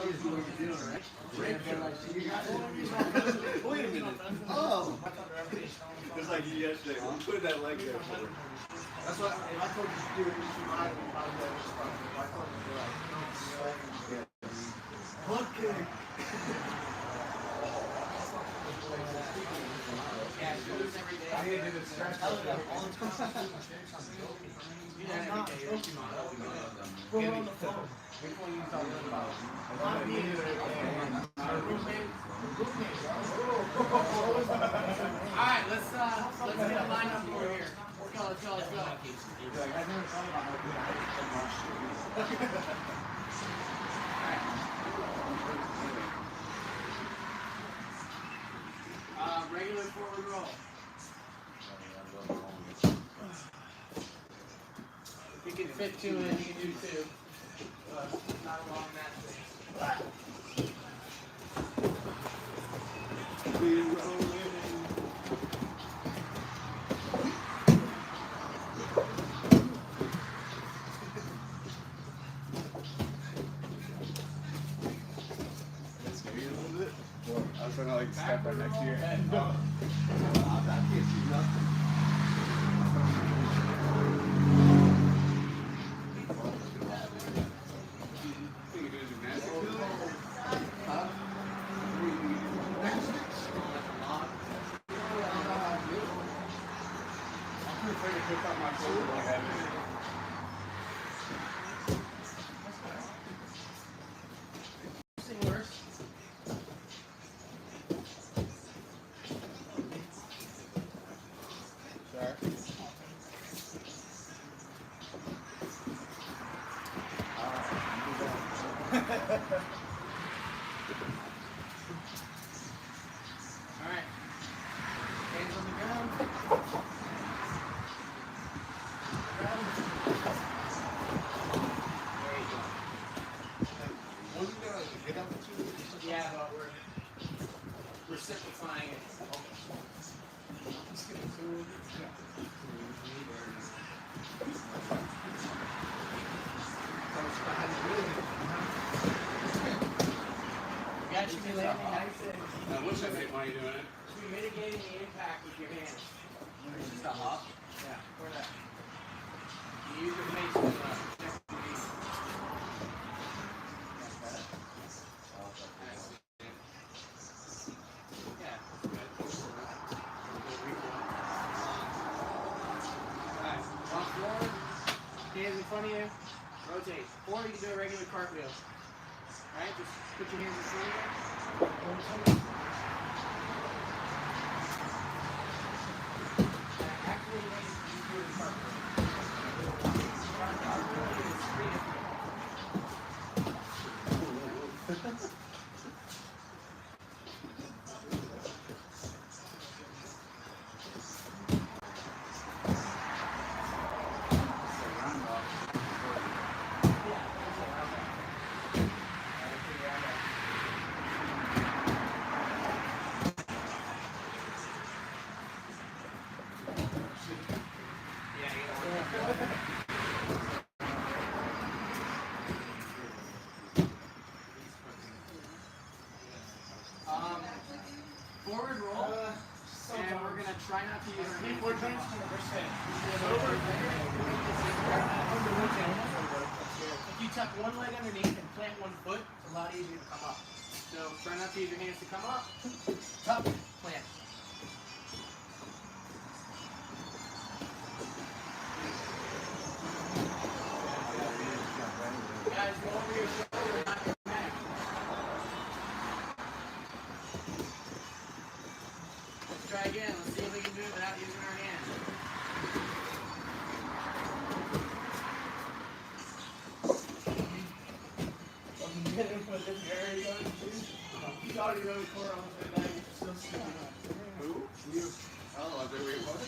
Wait a minute. Oh. Just like you yesterday. I'm putting that leg there for her. That's what, if I told you to do it, you should mind if I told you to do it. Hook kick. I need to do the stretch. We're on the phone. Which one you talking about? Alright, let's get a lineup over here. Let's go. Regular forward roll. If you can fit two in, you can do two. Not a long match. I was gonna like step right next to your head. No. I can't see nothing. Alright. Hands on the ground. There you go. Yeah, but we're simplifying it. You should be landing nice and What's that make while you're doing it? should be mitigating the impact with your hands. Just a hop? Yeah, for that. You use your face to protect the knee. Yeah, that's good. Alright, walk forward, hands in front of you, rotate. Or you can do a regular cartwheel. Alright, just put your hands in front of you. Actually, you do a cartwheel. Cartwheel is 3 different. Forward roll, and we're going to try not to use our hands. If you tuck one leg underneath and plant one foot, it's a lot easier to come up. So try not to use your hands to come up. Tuck, plant. Guys, go over your shoulder, not your neck. Let's try again. Let's see if we can do it without using our hands. He's already really core on the back. Still sticking up. Who? You. Oh, I think we what?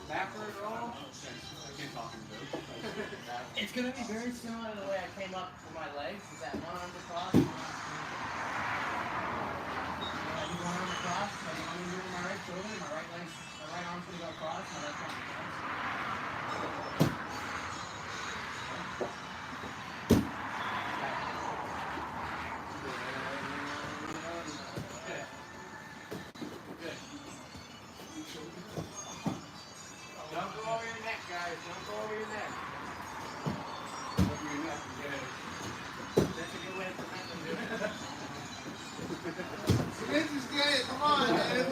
Backward roll. It's going to be very similar to the way I came up for my legs. Is that one arm across? One arm across. So I'm going to do my right shoulder. My right arm's going to go across. My left arm. Alright, don't go over your neck. Over your neck, yeah. That's a good way to prevent them doing it. Vince get it, come on, man.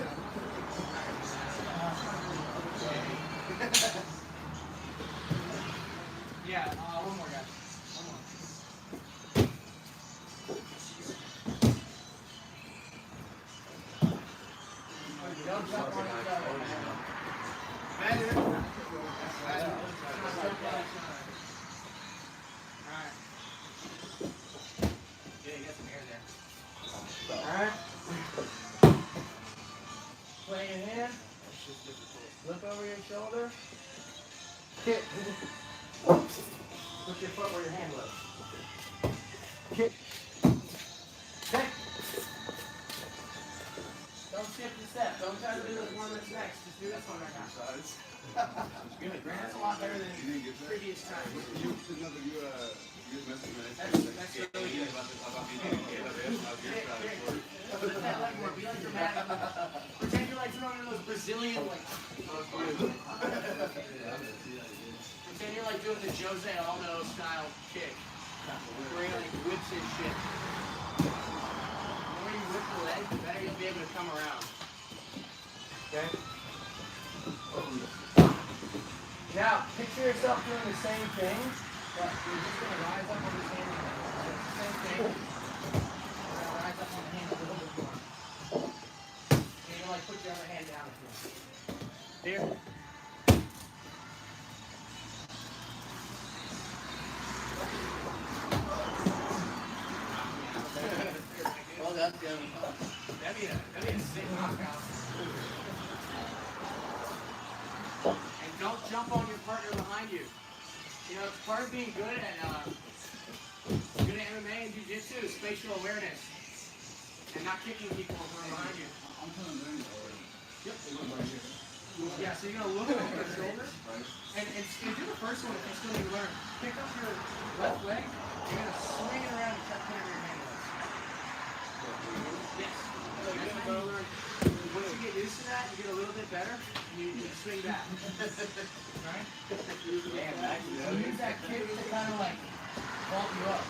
Yeah, one more, guys. One more. Don't jump on each other. Alright. Yeah, you got some air there. Alright. Play your hand. Look over your shoulder. Kick. Put your foot where your hand was. Kick. Kick. Don't skip the step. Don't try to do the one that's next. Just do this one right now. Good. That's a lot better than previous times. You messed with That's really good. Lift that leg more. Be like dramatic. Pretend you're like throwing those Brazilian like. Pretend you're like doing the Jose Aldo style kick. Where he like whips his shit. The more you whip the leg, the better you'll be able to come around. Okay? Now, picture yourself doing the same thing, but you're just going to rise up on this hand. Same thing. You're going to rise up on the hand a little bit more. And you're going to like put your other hand down if you want. Here. Well, that's good. That'd be a sick knockout. And don't jump on your partner behind you. You know, it's part of being good at MMA and jiu-jitsu is spatial awareness. And not kicking people from behind you. I'm trying to learn that already. Yep. Yeah, so you're going to look over your shoulder. And do the first one if you still need to learn. Pick up your left leg. You're going to swing it around and try to put it in your hand. Yes. Once you get used to that, you get a little bit better, and you swing back. Right? So use that kick to kind of like vault you up.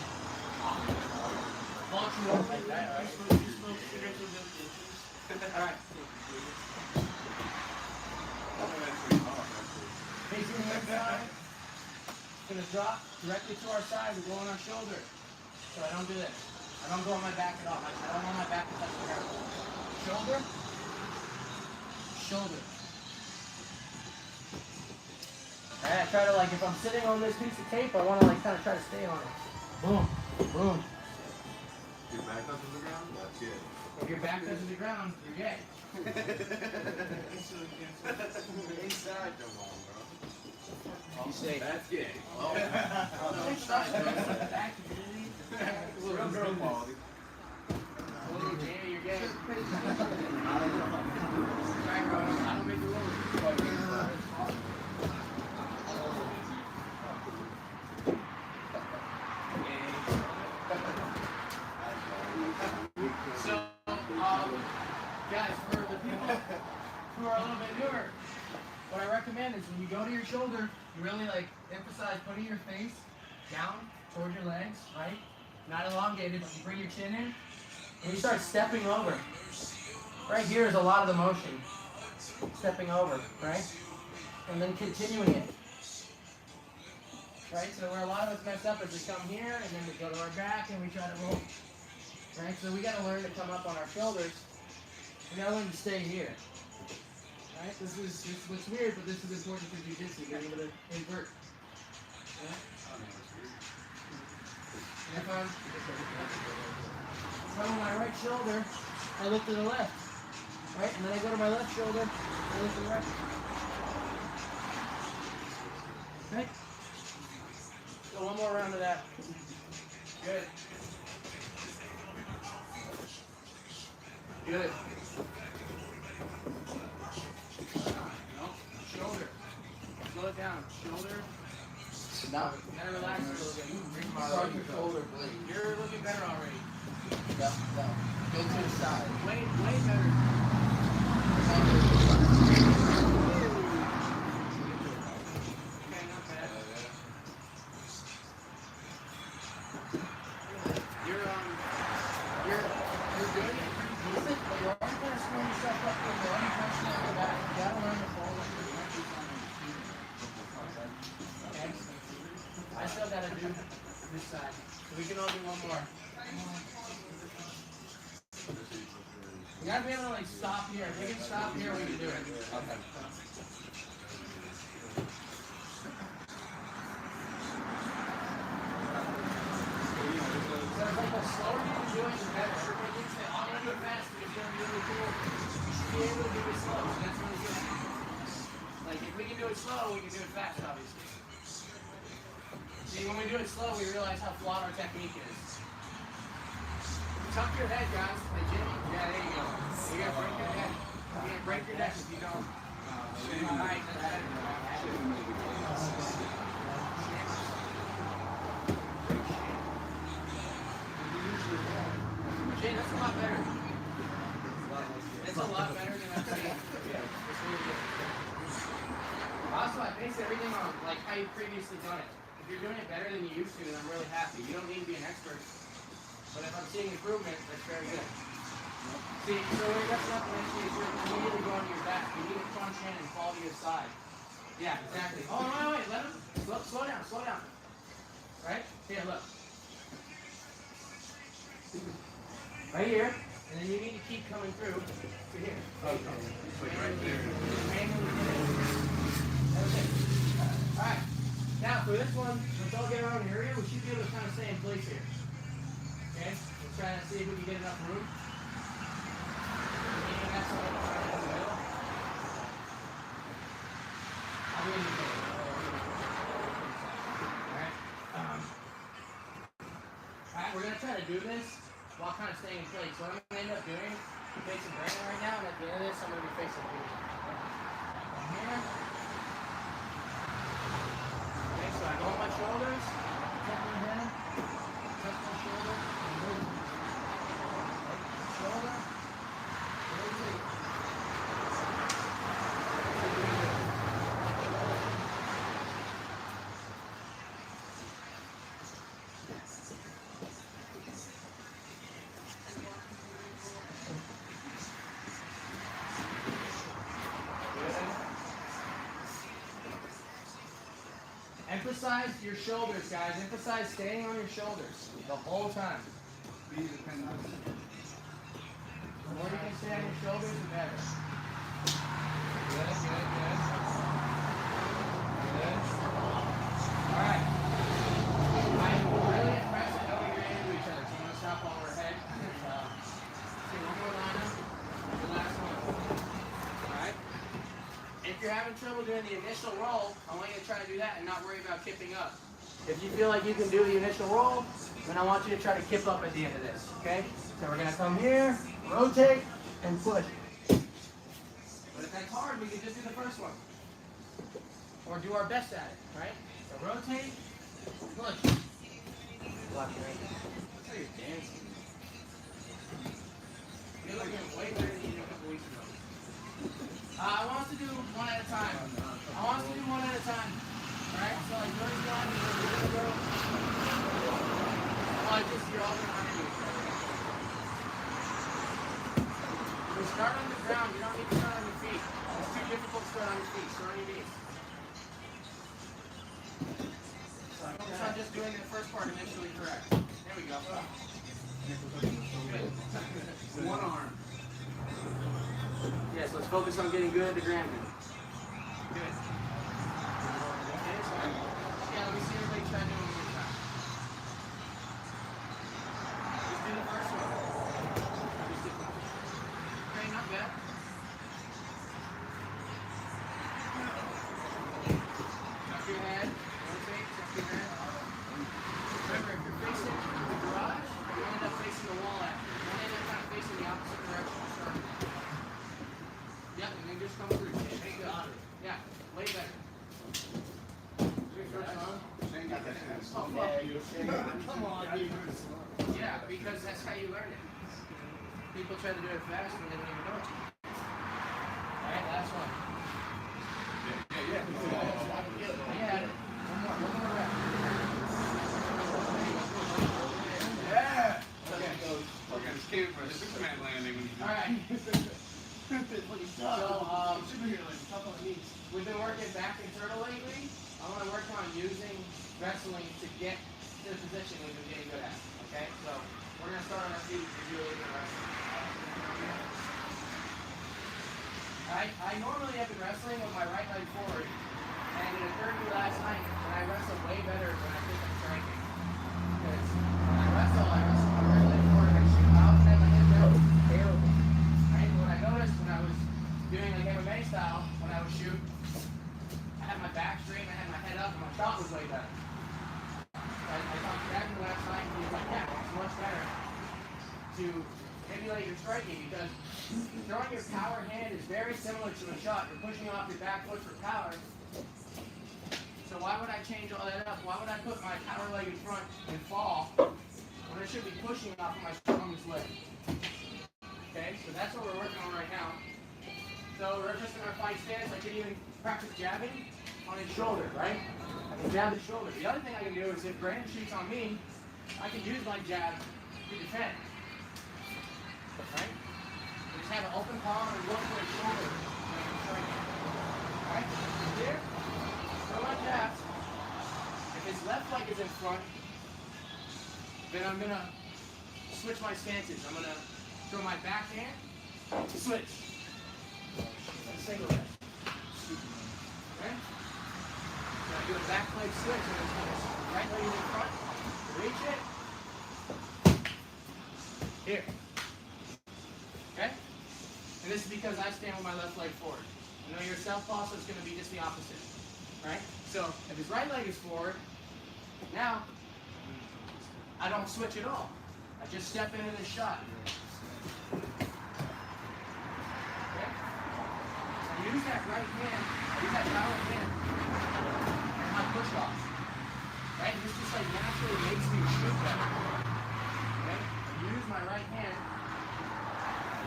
Vault you up like that, right? Alright. Facing the inside. It's going to drop directly to our side. We go on our shoulder. So I don't do this. I don't go on my back at all. I don't want my back to touch the ground. Shoulder. Shoulder. And I try to like, if I'm sitting on this piece of tape, I want to like kind of try to stay on it. Boom. Boom. Your back touches the ground? That's good. If your back touches the ground, you're gay. Inside the wall, bro. You say, That's gay. oh. Back, Real girl quality. oh, Jamie, you're gay. Right, bro. I don't make the rules. So, guys, for the people who are a little bit newer, what I recommend is when you go to your shoulder, you really like emphasize putting your face down towards your legs, right? Not elongated, but you bring your chin in, and you start stepping over. Right here is a lot of the motion. Stepping over, right? And then continuing it. Right? So where a lot of us mess up is we come here, and then we go to our back, and we try to roll. Right? So we got to learn to come up on our shoulders. We got to learn to stay here. Right? This looks weird, but this is important for jiu-jitsu. Being able to invert. Yeah? If I'm on my right shoulder, I look to the left. Right? And then I go to my left shoulder, I look to the right. Okay? So one more round of that. Good. Good. No. Shoulder. Slow it down. Shoulder. Now, You gotta relax a little bit. start your shoulder blade. You're looking better already. Go to the side. Way better. Okay. do this side. So we can all do one more. You gotta be able to like stop here. If we can stop here, we can do it. Okay. So it's like the slower you can do it, the better. Everybody thinks that I'm gonna do it fast because it's gonna be really cool. You should be able to do it slow. So that's really good. Like if we can do it slow, we can do it fast, obviously. See, when we do it slow, we realize how flawed our technique is. Tuck your head, guys. Like Jimmy. Yeah, there you go. You gotta break your neck. You gotta break your neck if you don't. Alright, that's better. Jay, that's a lot better. It's a lot better than I've seen. It's really good. Also, I base everything on like how you've previously done it. If you're doing it better than you used to, then I'm really happy. You don't need to be an expert. But if I'm seeing improvement, that's very good. See, so when you're messing up eventually, you're immediately going to your back. You need to crunch in and fall to your side. Yeah, exactly. Oh, wait, let him. Slow down, slow down. Right? Here, look. Right here. And then you need to keep coming through to here. Okay. Like right there. Okay. Alright. Now, for this one, let's all get around the area. We should be able to kind of stay in place here. Okay, we're trying to see if we can get enough room. Meaning that's what we're trying to do in the middle. I'll be in the middle. Alright. Alright, we're going to try to do this while kind of staying in place. So what I'm going to end up doing, I'm facing Brandon right now, and at the end of this, I'm going to be facing you. From here. Okay, so I go on my shoulders, tap my head, touch my shoulder. Shoulder. Rotate. Emphasize your shoulders, guys. Emphasize staying on your shoulders the whole time. The more you can stay on your shoulders, the better. Good. Alright. I'm really impressed at knowing you're into each other. So I'm going to stop while we're ahead. Okay, one more lineup. The last one. Alright. If you're having trouble doing the initial roll, I want you to try to do that and not worry about kipping up. If you feel like you can do the initial roll, then I want you to try to kip up at the end of this, okay? So we're going to come here, rotate, and push. But if that's hard, we can just do the first one. Or do our best at it, right? So rotate, push. Watch your ankle. Look how you're dancing. You're looking way better than you did a couple weeks ago. I want us to do one at a time. Alright, so like first one, you're gonna go. You're all gonna do it. We start on the ground, you don't need to start on your feet. It's too difficult to start on your feet, start on your knees. So focus on just doing the first part initially correct. There we go. Good. One arm. Yes, let's focus on getting good at the Grandin. Good. Okay, so yeah, let me see everybody try doing it one more time. Just do the first one. Just do it. Okay, not bad. Tuck your head. Rotate, tuck your head. Remember, if you're facing the garage, you end up facing the wall after. You end up kind of facing the opposite direction you're starting. Yep, and then just come through. Hey, good. Yeah, way better. Come on, dude. Yeah, because that's how you learn it. People try to do it fast and they don't even know it. Alright, last one. Yeah. One more rep. Yeah. Okay, this came for the Superman landing. Alright. So, tough on the knees. we've been working back and turtle lately. I want to work on using wrestling to get to the position we've been getting good at. Okay, so we're gonna start on our feet if you're looking at wrestling. I normally have been wrestling with my right leg forward, and it occurred to me last night that I wrestle way better when I think I'm striking. Because when I wrestle with my right leg forward, I shoot out and have my head down. Terrible. Right? What I noticed when I was doing like MMA style, when I would shoot, I had my back straight and I had my head up and my shot was way better. I talked to Gavin last night and he was like, yeah, it's much better to emulate your striking because throwing your power hand is very similar to a shot. You're pushing off your back foot for power. So why would I change all that up? Why would I put my power leg in front and fall when I should be pushing off of my strongest leg? Okay, so that's what we're working on right now. So we're just in our fight stance. I can even practice jabbing on his shoulder, right? I can jab his shoulder. The other thing I can do is if Brandon shoots on me, I can use my jab to defend. Right? We just have an open palm and look for his shoulder when I'm striking. Alright? Here, throw my jabs. If his left leg is in front, then I'm gonna switch my stances. I'm gonna throw my backhand, switch. Single leg. Okay? So I do a back leg switch and it's right leg is in front. Reach it. Here. Okay? And this is because I stand with my left leg forward. I know your southpaw, so it's going to be just the opposite. Right? So if his right leg is forward, now I don't switch at all. I just step into the shot. Okay? I use that right hand, I use that power hand and my push off. Right? And this just like naturally makes me shoot better. Okay? I use my right hand.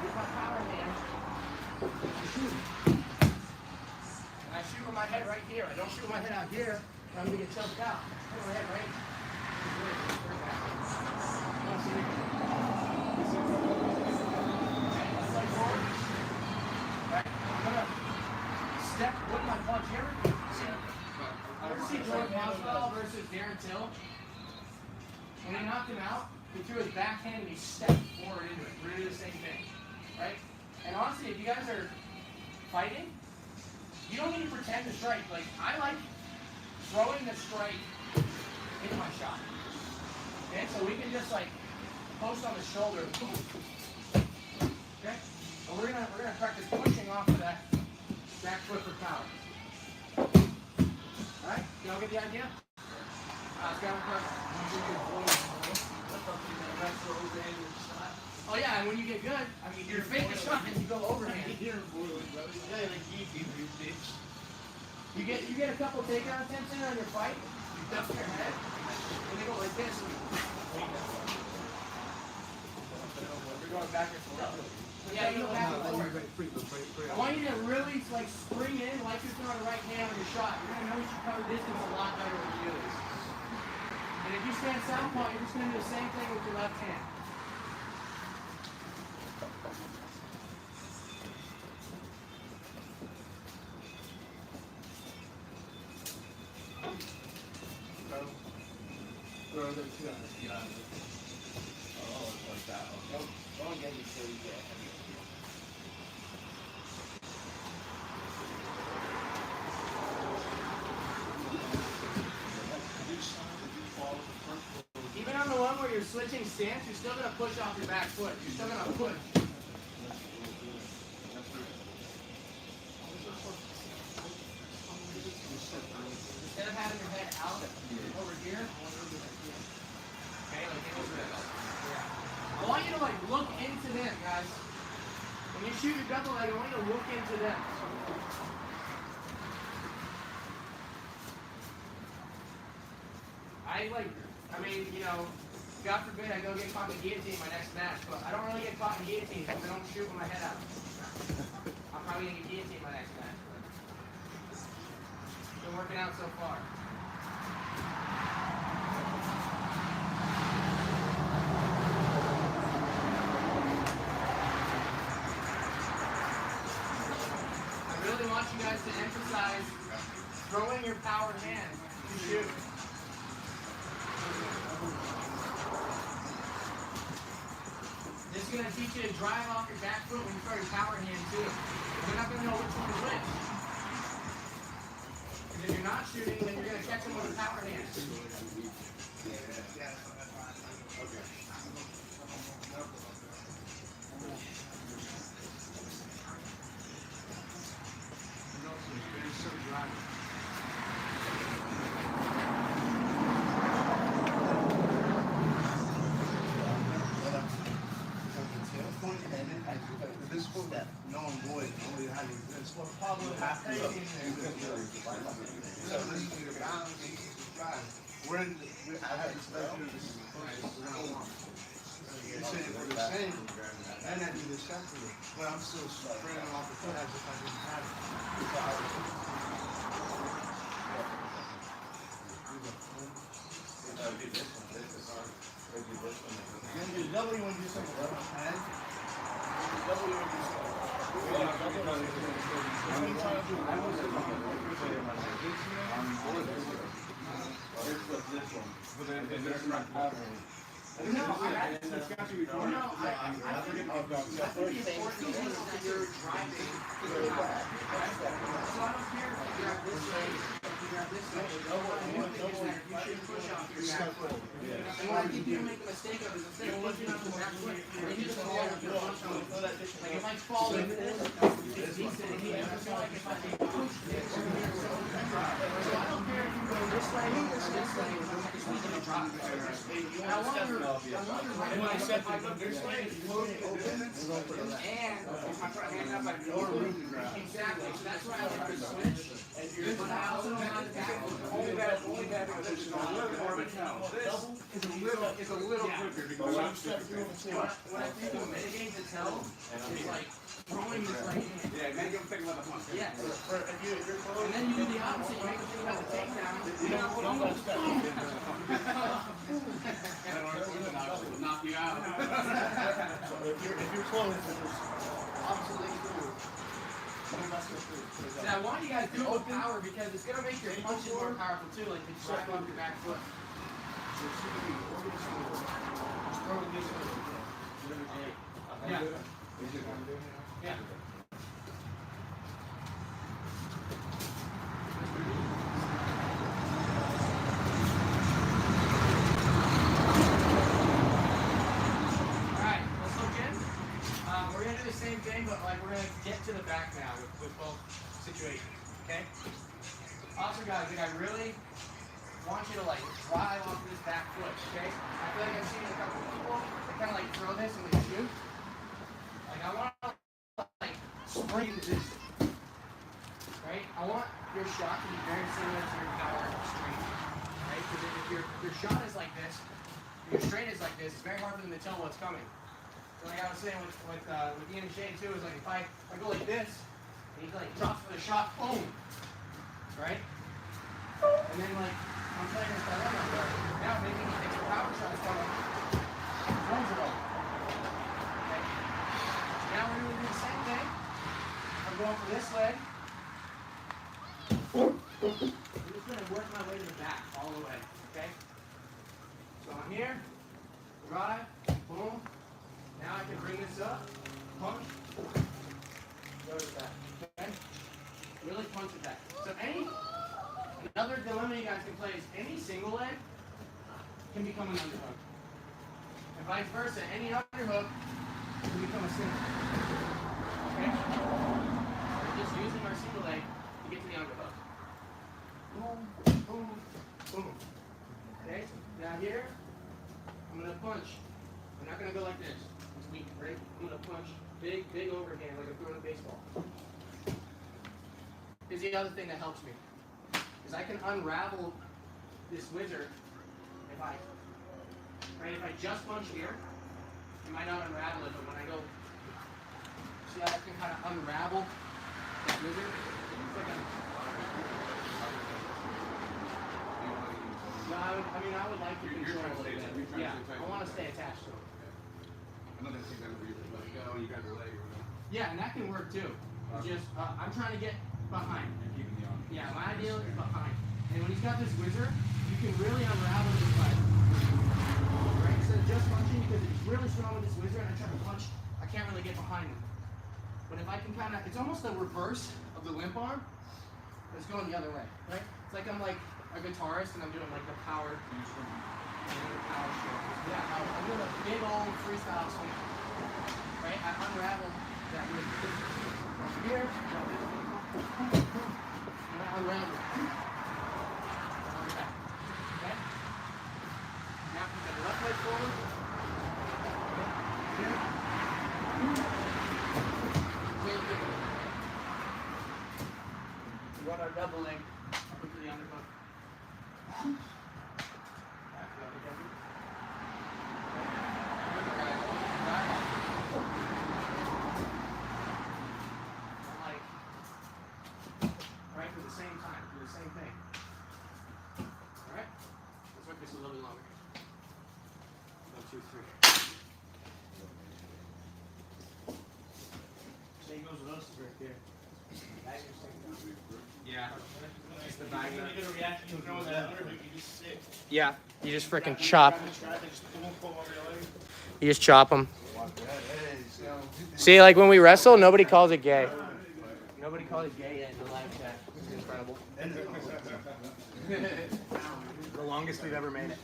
With my power hand, I shoot. And I shoot with my head right here. I don't shoot with my head out here, or I'm going to get choked out. I shoot with my head right here. Let's like forward. Right? I'm going to step with my punch. You ever see Jordan Masvidal versus Darren Till? When he knocked him out, he threw his backhand and he stepped forward into it. We're going to do the same thing. Right? And honestly, if you guys are fighting, you don't need to pretend to strike. Like, I like throwing the strike into my shot. Okay? So we can just like post on the shoulder. Okay? And we're gonna practice pushing off of that back foot for power. Alright? You all get the idea? Let's go. Oh yeah, and when you get good, I mean, you're fake a shot and you go overhand. You get a couple takedown attempts in on your fight, you duck your head, and they go like this. We're going back and forth. Yeah, you go back and forth. I want you to really like spring in like you're throwing a right hand on your shot. You're gonna notice you cover distance a lot better when you do this. And if you stand southpaw, you're just gonna do the same thing with your left hand. Don't get me silly yet. Even on the one where you're switching stance, you're still going to push off your back foot. You're still going to push. Instead of having your head out over here, okay, like over there. I want you to like look into them, guys. When you shoot your double leg, I want you to look into them. I mean, you know, God forbid I go get caught in the guillotine my next match, but I don't really get caught in the guillotine because I don't shoot with my head out. I'm probably going to get guillotined my next match, but it's been working out so far. I really want you guys to emphasize emphasize throwing your power hand to shoot. This is going to teach you to drive off your back foot when you throw your power hand too. You're not going to know which one is which. Because if you're not shooting, then you're going to catch them with a power hand. This foot that no one boy only had this. Pablo has to listen to the balance. We're in the, I had especially this. You said it for the same, and I do the separate, but I'm still spreading off the foot as if I didn't have Then you double, you want to do something with one hand. Double, you want to do something. No, I think the important thing is that you're driving to the power. So I don't care if you grab this way, if you grab this way. The important thing is that you should push off your back foot. And what I think you make a mistake of is instead of pushing off your back foot, you just fall with your punch on it. Like it might fall like this, it's decent here. I feel like if I push this over here, so I don't care if you go this way or this way, I just need you to drop it. And I wonder when I said I look this way, it's totally open, and if I put my hands up, I can lower room to grab. Exactly, so that's why I like to switch. But I also don't have the back foot. Only bad because it's a little more of a tell. This is a little quicker because I'm stepping through the floor. What I think will mitigate the tell is like throwing this right hand. Yeah, make him think about the punch. Yeah. And then you do the opposite, you make him think about the takedown. Will knock you out. So if you're close, it's absolutely cool. And I want you guys to do it with power because it's going to make your punches more powerful too, like if you drive off your back foot. Yeah. Yeah. Alright, let's look in. We're going to do the same thing, but like we're going to get to the back now with both situations. Okay? Also guys, like I really want you to like drive off this back foot, okay? I feel like I've seen a couple of people that kind of like throw this and they shoot. Like I want to like spring this, right? I want your shot to be very similar to your power straight, right? Because if your shot is like this, your straight is like this, it's very hard for them to tell what's coming. So like I was saying with Ian and Shane too, is like if I go like this, and he like drops for the shot, boom, right? And then like I'm playing this dilemma where now maybe he takes a power shot, it's going runs it all. Okay. Now we're going to do the same thing. I'm going for this leg. I'm just going to work my way to the back all the way. Okay? So I'm here, drive, boom. Now I can bring this up, punch, go to the back. Okay? Really punch it back. So another dilemma you guys can play is any single leg can become an underhook. And vice versa, any underhook can become a single. Okay? We're just using our single leg to get to the underhook. Boom, boom, boom. Okay? Now here, I'm going to punch. I'm not going to go like this. It's weak, right? I'm going to punch big, big overhand like I'm throwing a baseball. Here's the other thing that helps me. Is I can unravel this wizard if I just punch here, it might not unravel it, but when I go, see how I can kind of unravel this wizard? It's like I would like to control it a little bit. Yeah, I want to stay attached to it. Another thing that we let go, you got your leg or whatever. Yeah, and that can work too. Just, I'm trying to get behind. And keeping the arm. Yeah, my ideal is behind. And when he's got this whizzer, you can really unravel this leg. Right? Instead of just punching, because he's really strong with this whizzer, and I try to punch, I can't really get behind him. But if I can kind of, it's almost the reverse of the limp arm, but it's going the other way, right? It's like I'm like a guitarist and I'm doing like the power stroke. Yeah, I'm doing a big old freestyle swing, right? I unravel that whizzer. From here, and I unravel it. Okay? Now put the left leg forward. Here. We want our doubling up into the underhook. Back to the underhook. Like, right, for the same time, do the same thing. Alright? Let's work this a little bit longer. 1, 2, 3. Same goes with us right there. Yeah. It's the bag. Yeah, you just freaking chop. You just chop them. See, like when we wrestle, nobody calls it gay. Nobody calls it gay in the live chat. This is incredible. The longest we've ever made it.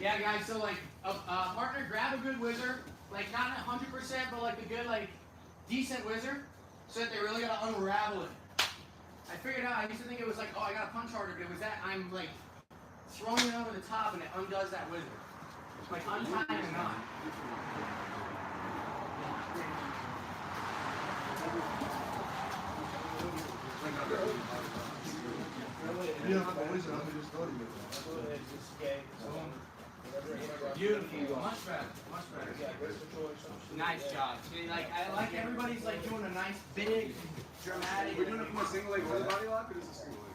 Yeah, guys, so like, partner, grab a good whizzer. Like, not 100%, but like a good, like, decent whizzer, so that they really gotta unravel it. I figured out, I used to think it was like, oh, I gotta punch harder, but it was that I'm like throwing it over the top and it undoes that whizzer. It's like untying a knot. Beautiful, much better, much better. Nice job. See, like I like everybody's like doing a nice big dramatic. We're doing it from a single leg to the body lock, or is it a single leg?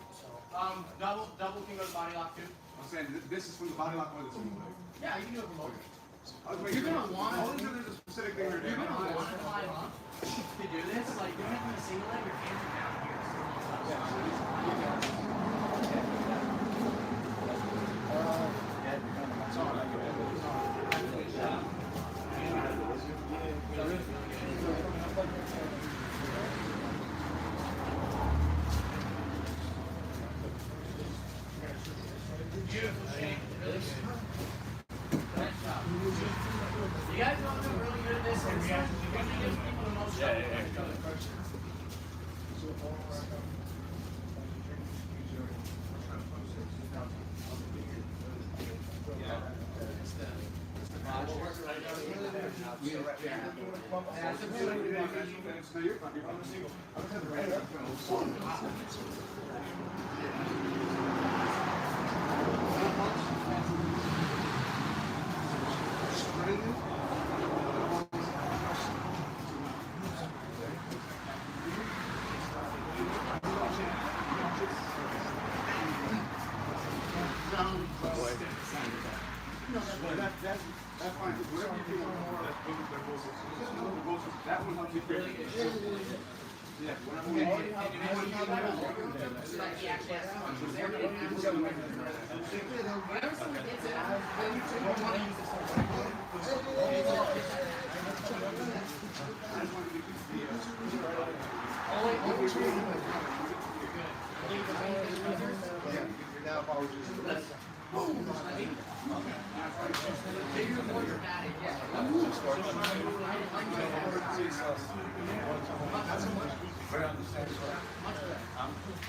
Double can go to body lock too. I'm saying this is from the body lock or the single leg. Yeah, you can do it from both. You're gonna want. Only because there's a specific thing we're doing. You're gonna want to climb up to do this. Like doing it from a single leg, your hands are down here. Beautiful shape. Really good. Nice job. You guys know I'm doing really good at this. And it gives people the most trouble with each other. That's fine. Whatever you feel more, that one helps you really good. Yeah, whatever we need. It's like he actually has someone who's there, but it has to be. Whenever someone gets it, you want to use this one.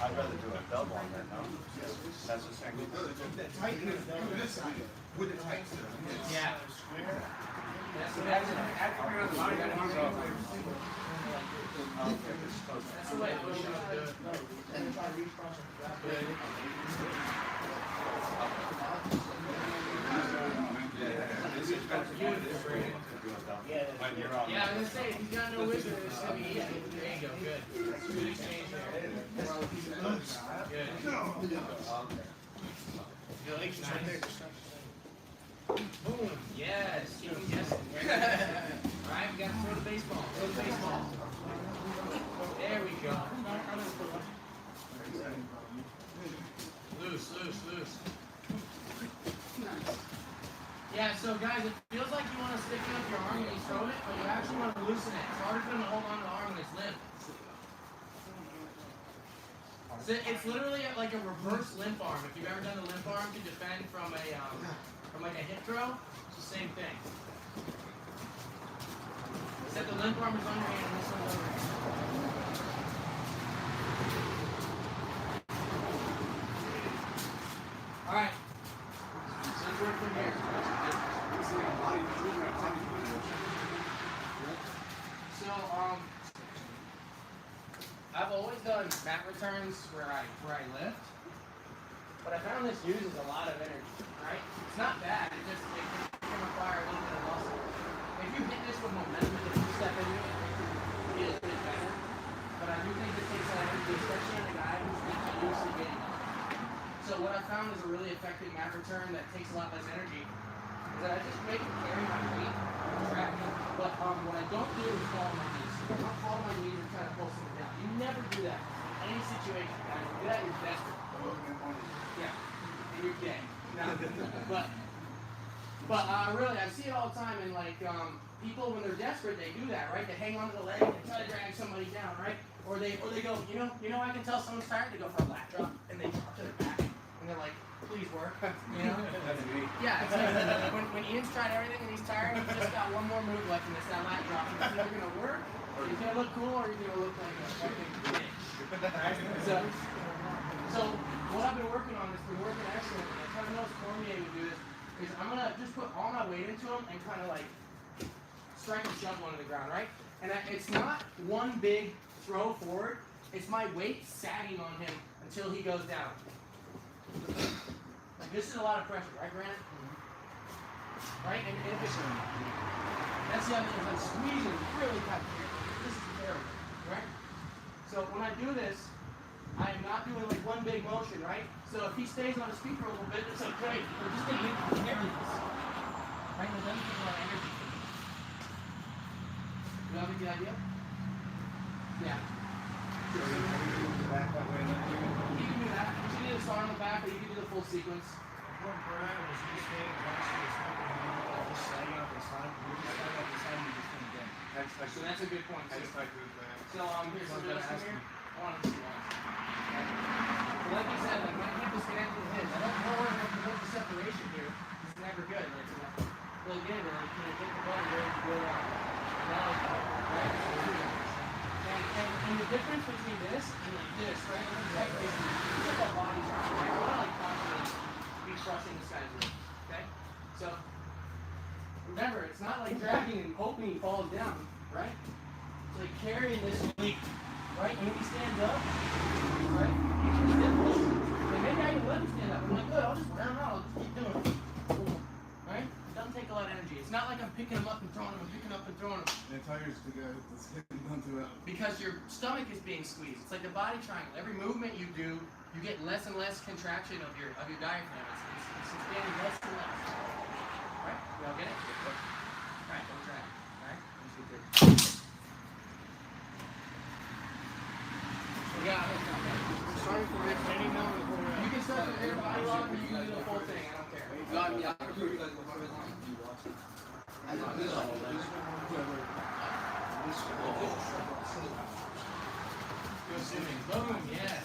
I'd rather do a double on that, no? That's a single. With the tights. Yeah. That's the way it goes. Yeah, I was gonna say, if he's got no wizard, it's gonna be easy. There you go, good. Good exchange there. Good. Boom. Yes, keep him guessing. Alright, we gotta throw the baseball. Throw the baseball. Yeah, so guys, it feels like you want to stiffen up your arm when you throw it, but you actually want to loosen it. It's harder for them to hold on to the arm when it's limp. So it's literally like a reverse limp arm. If you've ever done a limp arm to defend from like a hip throw, it's the same thing. Except the limp arm is underhand and this one's overhand. All right. Let's work from here. So I've always done mat returns where I lift, but I found this uses a lot of energy. Right? It's not bad. It can require a little bit of muscle. If you hit this with momentum, if you step into it, it is better. But I do think it takes a lot of energy, especially on a guy who's used to getting up. So what I found is a really effective mat return that takes a lot less energy is that I just make it carry my weight and track it. But what I don't do is fall on my knees. I don't fall on my knees and try to pull something down. You never do that in any situation, guys. If you do that, you're desperate. Yeah, and you're gay. No, but really, I see it all the time in like people when they're desperate, they do that, right? They hang onto the leg and try to drag somebody down, right? Or they go, you know, I can tell someone's tired. They go for a lat drop and they drop to their back and they're like, please work, you know? That's me. Yeah, it's like when Ian's tried everything and he's tired, he's just got one more move left and it's that lat drop. And it's either gonna work, or he's gonna look cool, or he's gonna look like a fucking bitch. Right? So what I've been working on is been working excellent. I kind of noticed Cormier would do this. Is I'm gonna just put all my weight into him and kind of like strike and shove one to the ground, right? And it's not one big throw forward. It's my weight sagging on him until he goes down. Like this is a lot of pressure, right, Grant? Right? And if it's, that's the other thing. If I'm squeezing really tight here, this is terrible, right? So when I do this, I am not doing like one big motion, right? So if he stays on his feet for a little bit, it's like, great, we're just going to carry this. Right? It doesn't take a lot of energy. You have the idea? Yeah. You can do that. You can do the start on the back, or you can do the full sequence. So that's a good point. So here's some lessons here. I want to see one. So like I said, like my hip is connected to his. I don't know where the separation here. It's never good. Like, plug in and like, hit the button ready to go out. Right? And the difference between this and like this, right? It's like a body shot, right? I want to like constantly be crushing this guy's rib. Okay? So remember, it's not like dragging and hoping he falls down, right? It's like carrying this weight, right? And when he stands up, right? It's difficult. Like maybe I can let him stand up. I'm like, good, I'll just round out, I'll just keep doing it. Right? It doesn't take a lot of energy. It's not like I'm picking him up and throwing him and picking up and throwing him. And tires to go onto it. Because your stomach is being squeezed. It's like the body triangle. Every movement you do, you get less and less contraction of your diaphragm. It's expanding less and less. Right? We all get it? Alright, don't try it. Alright? We got it. Sorry for it. You can start with your body lock or you can do the full thing. I don't care. Boom, yes.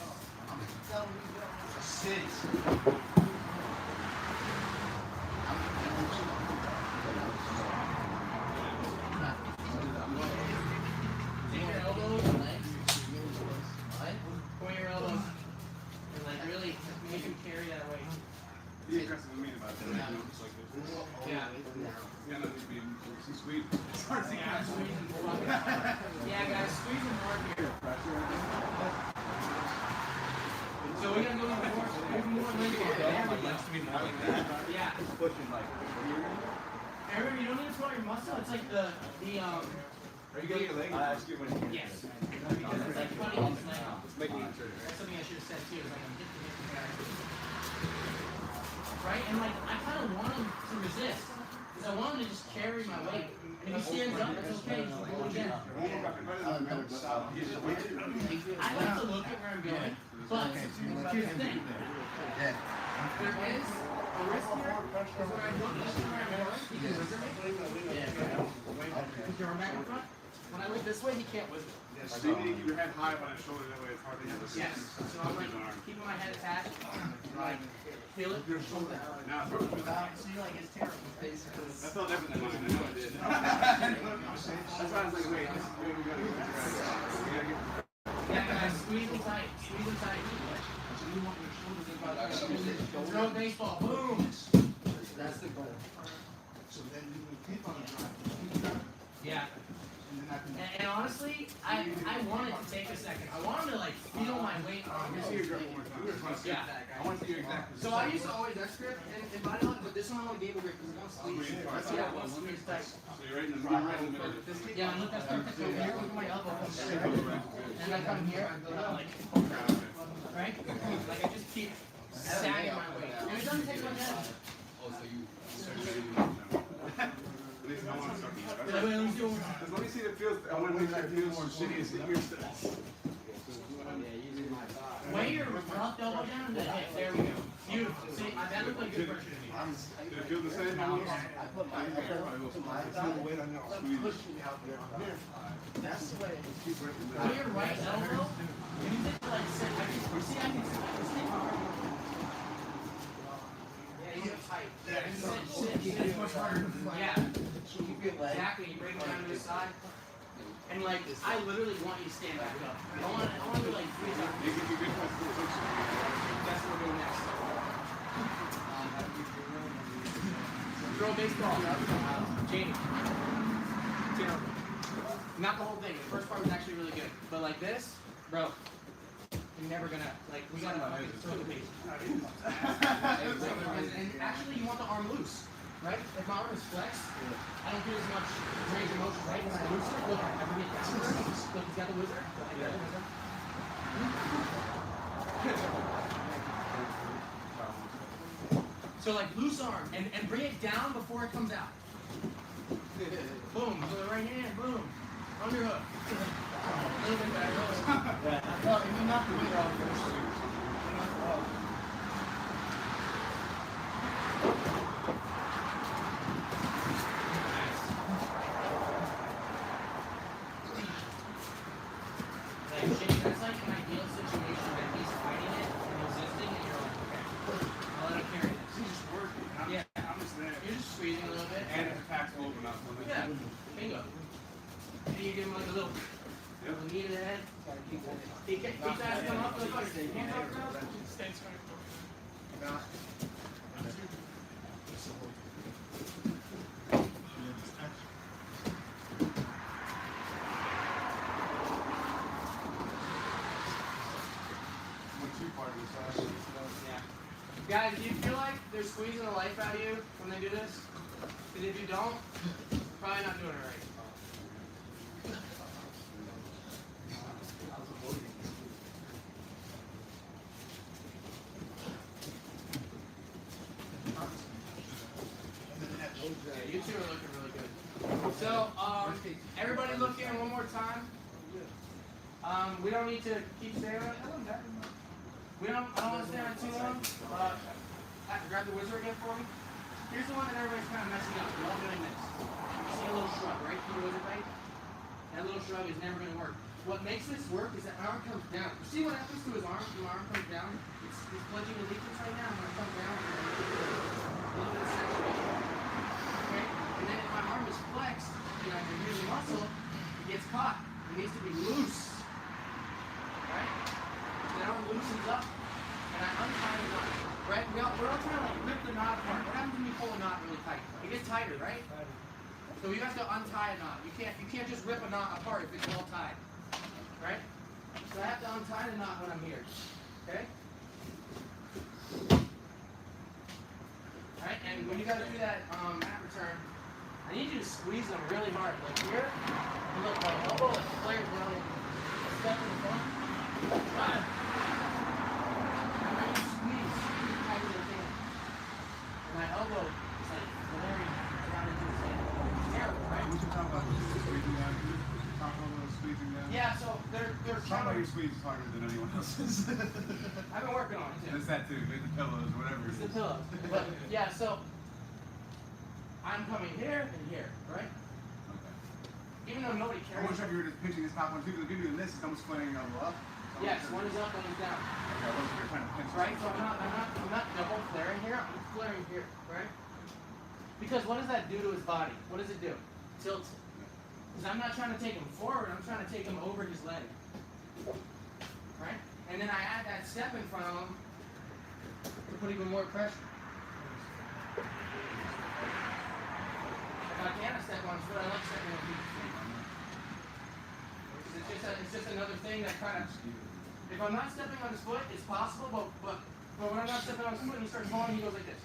Take your elbows and legs. Point your elbows. And like really make him carry that weight. Be aggressive with me about that. Yeah. Yeah, no, he's being sweet. Yeah, squeezing hard. Yeah, guys, squeezing hard here. So we're gonna go more linear. Yeah. Pushing like. Remember, you don't need to throw your muscle. It's like the Are you getting your leg? I asked you when you. yes. Because it's like putting his leg on. It's making it true. That's something I should have said too. Is like I'm hitting his leg. Right? And like I kind of want him to resist. Because I want him to just carry my weight. And if he stands up, it's okay. Just go again. I like to look at where I'm going. But here's the thing. There is wrist here is when I look this way, he can wizard me. Put your arm back in front. When I look this way, he can't wizard. So you need to keep your head high up on his shoulder, that way it's hard to hit the Yes. So I'm like keeping my head attached, like feel it. Now it's hard to See, like it's terrible. That felt different than mine, I know it did. That's why I was like, wait, this is where we gotta get. Yeah, guys, squeeze them tight. Squeeze them tight. Throw a baseball. Boom. That's the goal. So then you will keep on driving. Yeah. And then I can. And honestly, I want it to take a second. I want him to like feel my weight on Let me see your grip one more time. Yeah. I want to see your exact. So I used to always X grip and body lock, but this one I only gave a grip because it won't squeeze. Let's see how it won't squeeze tight. So you're right in the middle. Yeah, and look, that's perfect. So here, look at my elbow comes straight. And I come here, I go down like, right? Like I just keep sagging my weight. And it doesn't take much energy. At least I want to start Wait, let me do one. let me see if it feels, I want to make sure it feels shitty as your steps. Weigh your left elbow down and then hip. There we go. Beautiful. See, that looked like good pressure to me. Did it feel the same? Almost? I put my weight on there. Push me out there. That's the way. With your right elbow, use it to like sit. I can see my arm. Yeah, you get tight. Sit. It's much harder. Yeah. Exactly. You bring it down to the side. And like, I literally want you to stand back up. I want to like freeze up. You can do good position. That's what we're doing next. Throw a baseball. Jamie. Terrible. Not the whole thing. The first part was actually really good. But like this, bro, you're never gonna, like, we gotta throw the base. And actually, you want the arm loose, right? If my arm is flexed, I don't do as much range of motion, right? When I loosen it, look, I bring it down. Look, he's got the wizard. Look, he's got the wizard. So like loose arm and bring it down before it comes out. Boom, with the right hand, boom. Underhook. A little bit better. No, if you knock the weight off first. Like, that's like an ideal situation that he's fighting it and resisting and you're like, okay, I'll let him carry this. He's just working. Yeah. I'm just there. You're just squeezing a little bit. And if the pack's open up. Yeah, bingo. And you give him like a little knee to the head. He tries to come up, look like hands up now. Stay straight. Guys, do you feel like they're squeezing the life out of you when they do this? Because if you don't, you're probably not doing it right. Yeah, you two are looking really good. So, everybody look here one more time. We don't need to keep staring at them. I don't want to stay on too long. Grab the wizard again for me. Here's the one that everybody's kind of messing up. We're all doing this. You see a little shrug, right? From the wizard bite? That little shrug is never going to work. What makes this work is that my arm comes down. You see what happens to his arm when my arm comes down? It's pledging allegiance right now. When it comes down, a little bit of saturation. Okay? And then if my arm is flexed and I can use the muscle, it gets caught. It needs to be loose. Right? Now it loosens up, and I untie the knot. Right? We're all trying to like rip the knot apart. What happens when you pull a knot really tight? It gets tighter, right? So you have to untie a knot. You can't just rip a knot apart if it's well tied. Right? So I have to untie the knot when I'm here. Okay? Alright, and when you guys do that mat return, I need you to squeeze them really hard. Like here, you look my elbow like flares down and step in the front. Right. And then you squeeze tight with your hand. And my elbow is like flaring down into his hand. It's terrible, right? We can talk about this squeezing down. Talk about squeezing down. Yeah, so they're trying to Well, your squeeze is harder than anyone else's. I've been working on it too. It's that too, with the pillows, whatever it It's the is. pillows. But yeah, so I'm coming here and here, right? Okay. Even though nobody I cares. wish you were just pinching this top one too, because if you're doing this, it's almost flaring a little up. Yes, one is up, one is down. Okay, I wasn't here trying to pinch. Right? So I'm not double flaring here, I'm flaring here, right? Because what does that do to his body? What does it do? Tilts it. Because I'm not trying to take him forward, I'm trying to take him over his leg. Right? And then I add that step in front of him to put even more pressure. If I can, I step on his foot, I like stepping on people's feet. It's just another thing that kind of, if I'm not stepping on his foot, it's possible, but when I'm not stepping on his foot and he starts falling, he goes like this.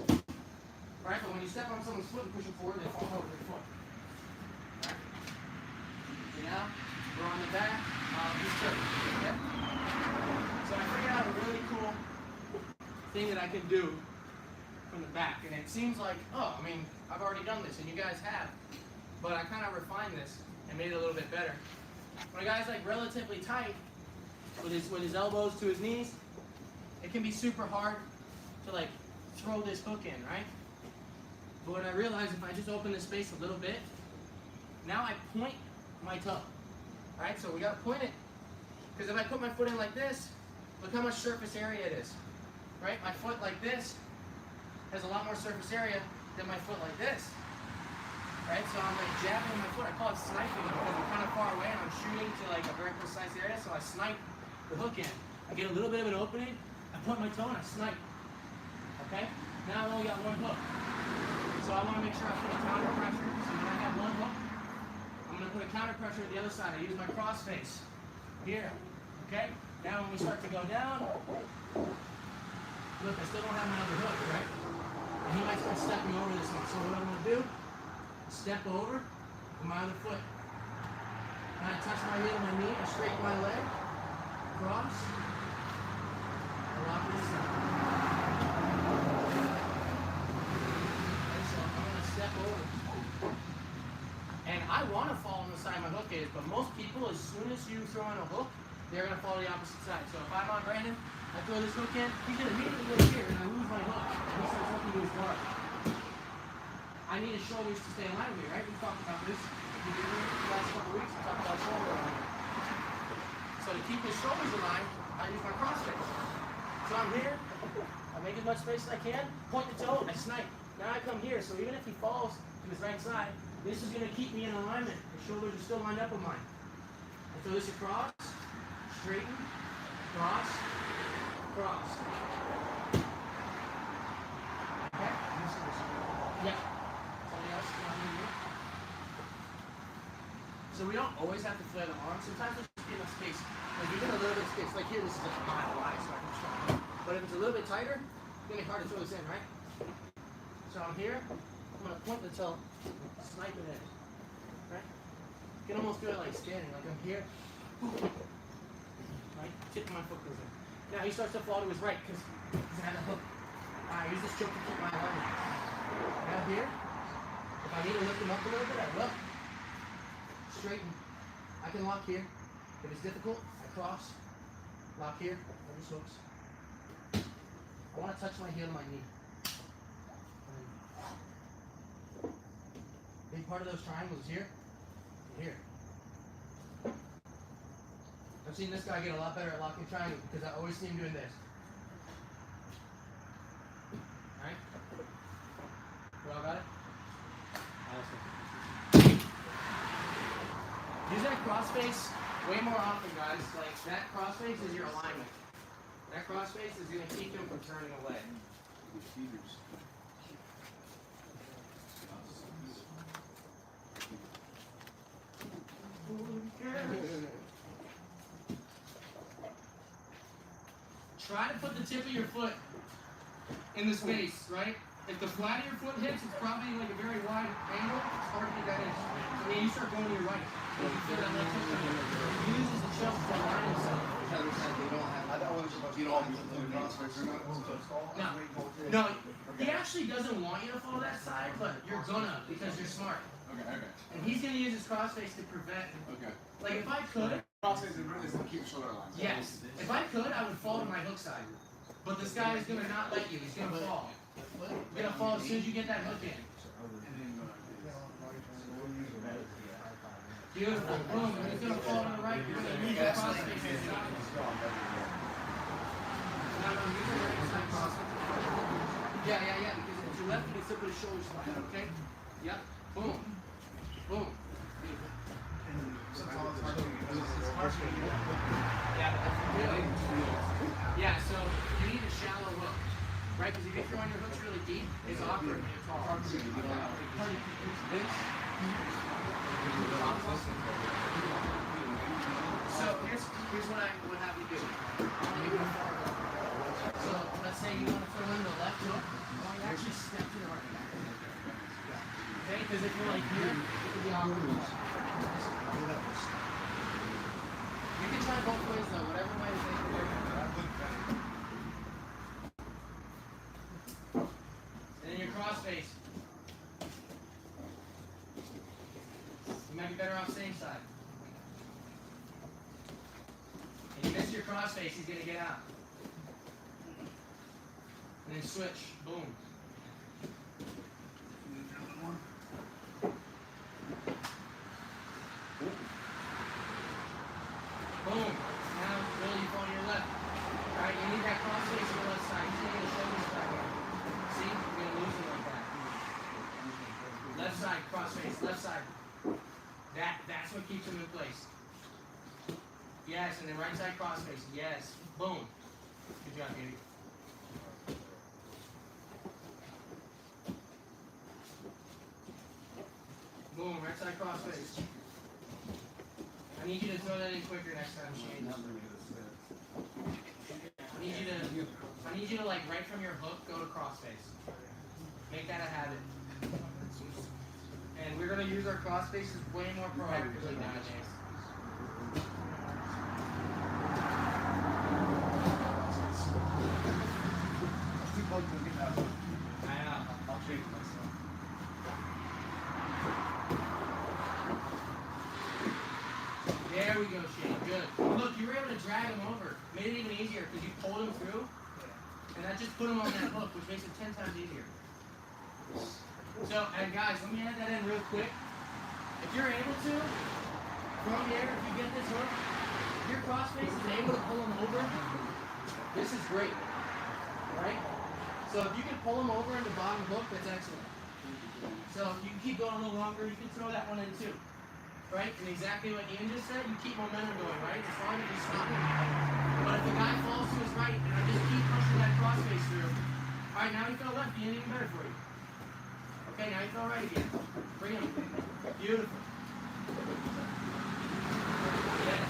Right? But when you step on someone's foot and push them forward, they fall over their foot. Right? So now, we're on the back, he's turning. Okay? So I figured out a really cool thing that I can do from the back. And it seems like, oh, I mean, I've already done this, and you guys have. But I kind of refined this and made it a little bit better. When a guy's like relatively tight, with his elbows to his knees, it can be super hard to like throw this hook in, right? But what I realized, if I just open this space a little bit, now I point my toe, right? So we gotta point it, because if I put my foot in like this, look how much surface area it is, right? My foot like this has a lot more surface area than my foot like this, right? So I'm like jabbing my foot. I call it sniping because I'm kind of far away and I'm shooting to like a very precise area. So I snipe the hook in. I get a little bit of an opening. I put my toe and I snipe. Okay? Now I've only got one hook. So I want to make sure I put a counter pressure. So when I have one hook, I'm going to put a counter pressure at the other side. I use my cross face here. Okay? Now when we start to go down, look, I still don't have my other hook, right? And he might start stepping over this one. So what I'm going to do, step over with my other foot. And I touch my heel and my knee, I straighten my leg, cross, and lock this up. Okay, so I'm going to step over. And I want to fall on the side my hook is, but most people, as soon as you throw in a hook, they're going to fall to the opposite side. So if I'm on Brandon, I throw this hook in, he's going to immediately go here, and I lose my hook. And he starts hooking to his guard. I need his shoulders to stay in line with me, right? We talked about this. If you did the last couple of weeks, we talked about shoulder alignment. So to keep his shoulders aligned, I use my cross face. So I'm here, I make as much space as I can, point the toe, I snipe. Now I come here, so even if he falls to his right side, this is going to keep me in alignment. His shoulders are still lined up with mine. I throw this across, straighten, cross, cross. Okay. Yeah. So we don't always have to flare the arms. Sometimes there's just enough space. Like you get a little bit of space. Like here, this is like a mile wide, so I can try. But if it's a little bit tighter, it's gonna be hard to throw this in, right? So I'm here. I'm gonna point the toe, snipe it in, right? You can almost do it like standing. Like I'm here, right? Tip of my foot goes in. Now he starts to fall to his right because he's had a hook. I use this choke to keep my alignment. Now here, if I need to lift him up a little bit, I will. Straighten. I can lock here. If it's difficult, I cross. Lock here. Never hooks. I want to touch my heel to my knee. Big part of those triangles here and here. I've seen this guy get a lot better at locking triangles because I always see him doing this. Alright? We all got it? Awesome. Use that crossface way more often, guys. Like, that crossface is your alignment. That crossface is going to keep him from turning away. Try to put the tip of your foot in the space, right? If the flat of your foot hits, it's probably like a very wide angle. It's hard to get that in. I mean, you start going to your right. If you feel that left hook, he uses the chest to align himself. No, he actually doesn't want you to follow that side, but you're gonna because you're smart. Okay. And he's gonna use his crossface to prevent. Okay. Like if I could, Crossface is to keep shoulder lines. Yes. If I could, I would fall to my hook side. But this guy is gonna not let you. He's gonna fall. He's gonna fall as soon as you get that hook in. Beautiful. Boom. And he's gonna fall to the right. You're gonna use your crossface. No, use your right side crossface. Yeah. Because if your left, you can still put his shoulders flat. Okay? Yep. Boom. Boom. Yeah, so you need a shallow hook, right? Because if you're throwing your hooks really deep, it's awkward when you're tall. So here's what I would have you do. So let's say you want to throw in the left hook, you actually step to the right. Okay, because if you're like here, it could be awkward. You can try both ways though, whatever way is make it work. And then your crossface. You might be better off same side. And you miss your crossface, he's gonna get out. And then switch. Boom. Boom. Now, really, you fall to your left. Alright, you need that crossface on the left side. He's gonna get his shoulders back here. See? You're gonna lose him like that. Left side, crossface, left side. That's what keeps him in place. Yes, and then right side crossface. Yes. Boom. Good job, baby. Boom, right side crossface. I need you to throw that in quicker next time, Shane. I need you to like right from your hook go to crossface. Make that a habit. And we're gonna use our crossfaces way more proactively nowadays. I know. I'll change myself. There we go, Shane. Good. Look, you were able to drag him over. Made it even easier because you pulled him through, and that just put him on that hook, which makes it 10 times easier. So, and guys, let me add that in real quick. If you're able to, from here, if you get this hook, if your crossface is able to pull him over, this is great. Right? So if you can pull him over into bottom hook, that's excellent. So if you can keep going a little longer, you can throw that one in too. Right? And exactly what Ian just said, you keep momentum going, right? As long as you stop him. But if the guy falls to his right and I just keep pushing that crossface through, alright, now he fell left, he ain't even better for you. Okay, now you fell right again. Bring him. Beautiful. Yes.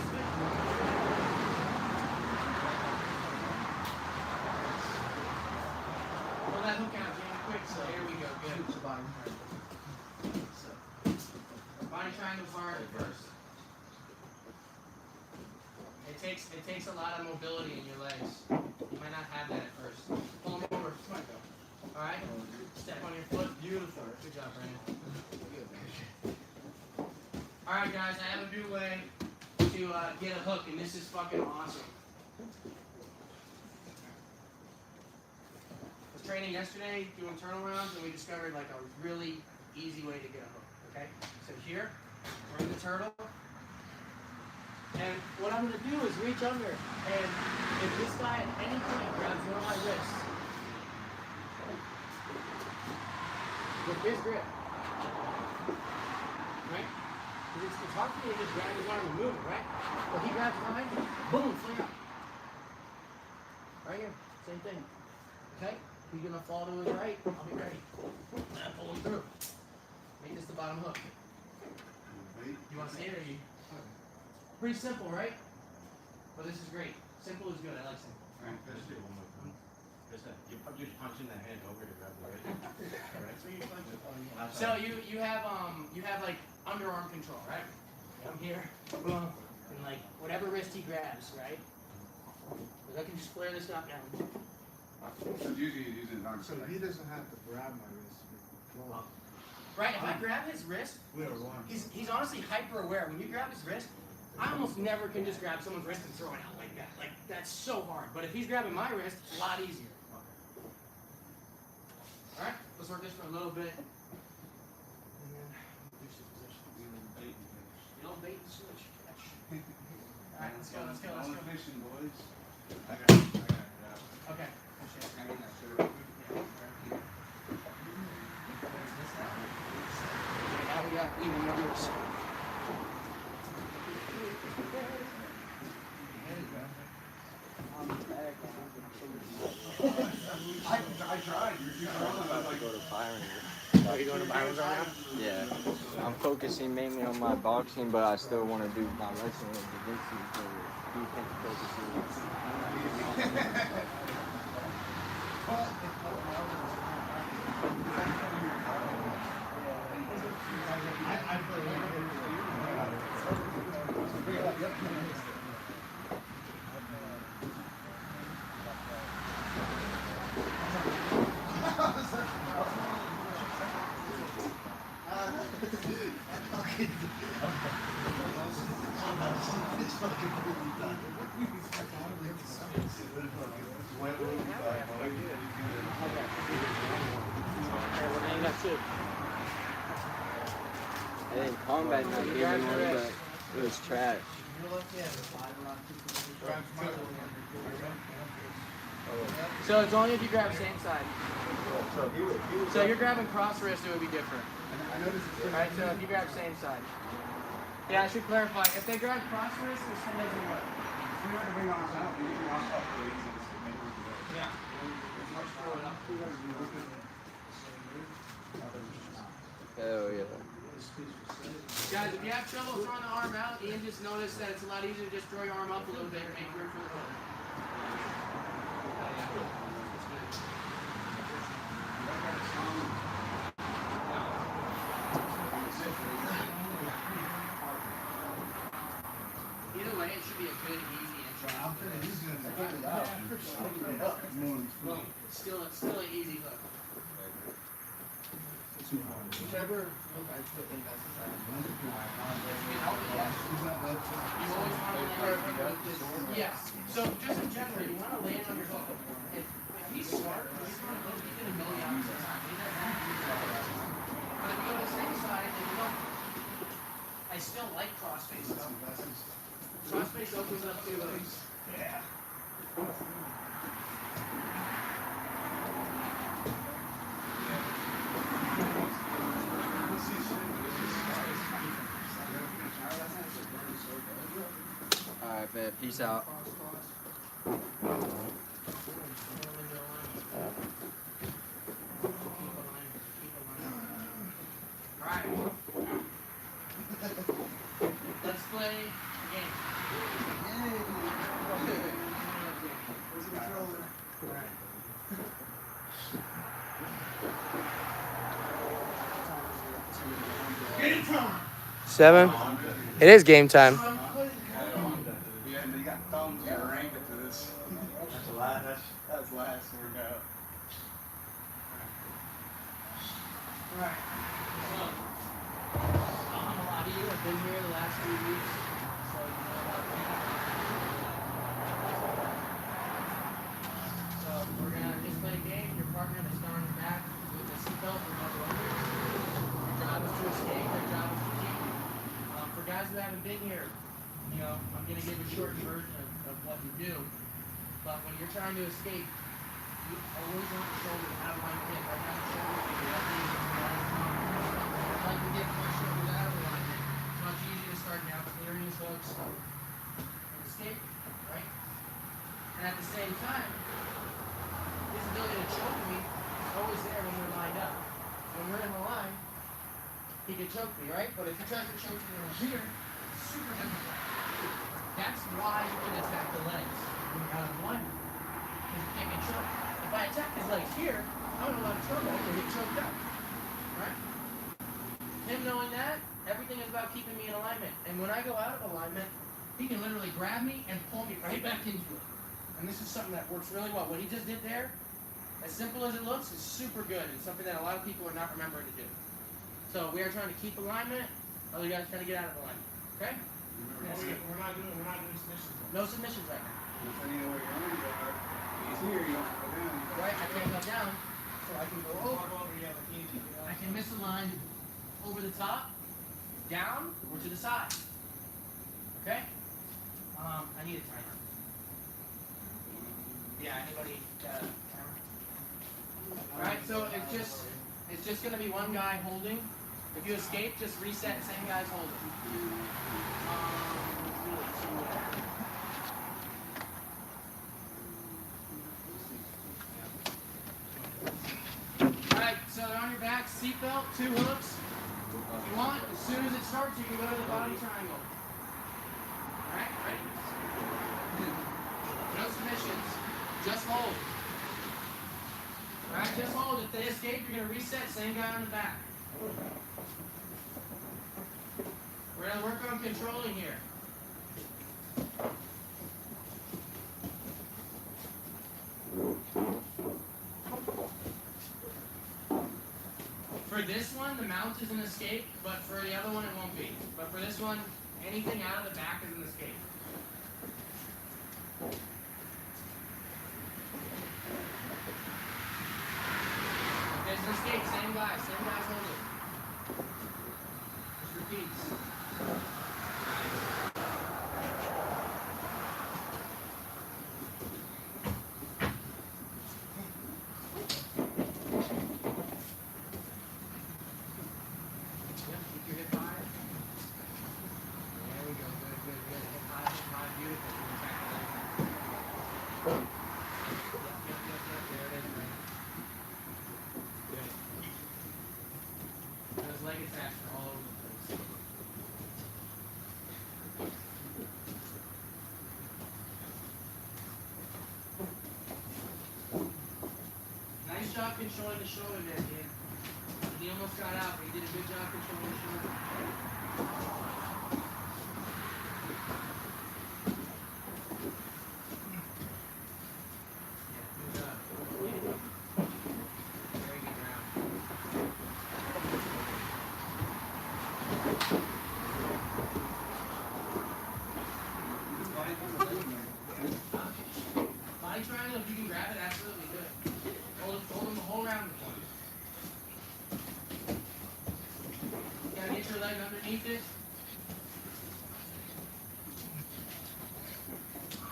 Pull that hook out, Jamie, quick. So here we go. Good. Body triangles hard at first. It takes a lot of mobility in your legs. You might not have that at first. Pull them over. Alright? Step on your foot. Beautiful. Good job, Brandon. Alright guys, I have a new way to get a hook, and this is fucking awesome. I was training yesterday doing turtle rounds, and we discovered like a really easy way to get a hook. Okay? So here, we're in the turtle. And what I'm going to do is reach under, and if this guy at any point grabs one of my wrists, with his grip, right? Because it's hard for me to just grab his arm and move it, right? But he grabs mine, boom, fling up. Right here, same thing. Okay? He's going to fall to his right, I'll be ready. And pull him through. Make this the bottom hook. You want to see it or you? Pretty simple, right? But this is great. Simple is good. I like simple. Frank, let's do one more thing. You're just punching the hand over to grab the right. So you have like underarm control, right? I'm here, boom, and like whatever wrist he grabs, right? Because I can just flare this up now. So usually you use it on So he doesn't have to grab my wrist. Right, if I grab his wrist, We are one. he's honestly hyper aware. When you grab his wrist, I almost never can just grab someone's wrist and throw it out like that. Like, that's so hard. But if he's grabbing my wrist, it's a lot easier. Alright, let's work this for a little bit. And then switch the position. You don't bait and switch. Catch. Alright, let's go, let's go, let's go. Fishing, boys. I got it. Okay. Push it. I mean, that should have. Now we got even numbers. I tried. You're Go to Byron. Are you going to Byron's right now? Yeah, I'm focusing mainly on my boxing, but I still want to do my wrestling with the Vinci, so you can focus I think combat not gave me one, but it was trash. So it's only if you grab same side. So you're grabbing cross wrist, it would be different. Alright, so if you grab same side. Yeah, I should clarify. If they grab cross wrist, this one doesn't work. Yeah. Hell yeah. Guys, if you have trouble throwing the arm out, Ian just noticed that it's a lot easier to just throw your arm up a little bit and make room for the hook. Either way, it should be a good, easy intro. It's still an easy hook. Whichever hook I put in, that's the side. You always want to land with this. Yes. So just in general, you want to land on your hook. If he's smart, he's going to hook, he's going to go the opposite side. He doesn't have to do that. But if you go to the same side, then you don't. I still like crossface though. Crossface opens up two ways. Yeah. Alright, man. Peace out. Alright. Let's play a game. Seven. It is game time. Yeah, they got thumbs that are aimed to this. That's last workout. Alright. So, a lot of you have been here the last few weeks, so you know about me. So we're gonna just play a game. Your partner is down in the back with the seatbelt for another one. Your job is to escape. Your job is to keep. For guys who haven't been here, you know, I'm gonna give a short version of what you do. But when you're trying to escape, you always want your shoulders out of alignment. Right now, your shoulders are directly I'd like to get my shoulders out of alignment. It's much easier to start now clearing these hooks and escaping, right? And at the same time, his ability to choke me is always there when we're lined up. When we're in the line, he can choke me, right? But if he tries to choke me over here, it's super difficult. That's why you can attack the legs when you're out of alignment. Because you can't get choked. If I attack his legs here, I'm in a lot of trouble to get choked up. Right? Him knowing that, everything is about keeping me in alignment. And when I go out of alignment, he can literally grab me and pull me right back into it. And this is something that works really well. What he just did there, as simple as it looks, is super good. And something that a lot of people are not remembering to do. So we are trying to keep alignment, other guys trying to get out of alignment. Okay? We're not doing submissions. No submissions right now. Depending on where your arms are, he's here, you don't go down. Right, I can't go down, so I can go over. I can misalign over the top, down, or to the side. Okay? I need a timer. Yeah, anybody got a timer? Alright, so it's just gonna be one guy holding. If you escape, just reset, same guy's holding. Alright, so they're on your back, seatbelt, 2 hooks. If you want, as soon as it starts, you can go to the body triangle. Alright, ready? No submissions, just hold. Alright, just hold. If they escape, you're going to reset, same guy on the back. We're going to work on controlling here. For this one, the mount is an escape, but for the other one, it won't be. But for this one, anything out of the back is an escape. If there's an escape, same guy's holding. Just repeats. Yep, keep your hip high. There we go, good. Hip high, beautiful. Yep, there it is, right. Good. Those leg attacks are all over the place. Nice job controlling the shoulder there, kid. He almost got out, but he did a good job controlling the shoulder. Yeah, good job. Very good round. Body triangle, if you can grab it, absolutely good. Hold them the whole round with one. Gotta get your leg underneath it.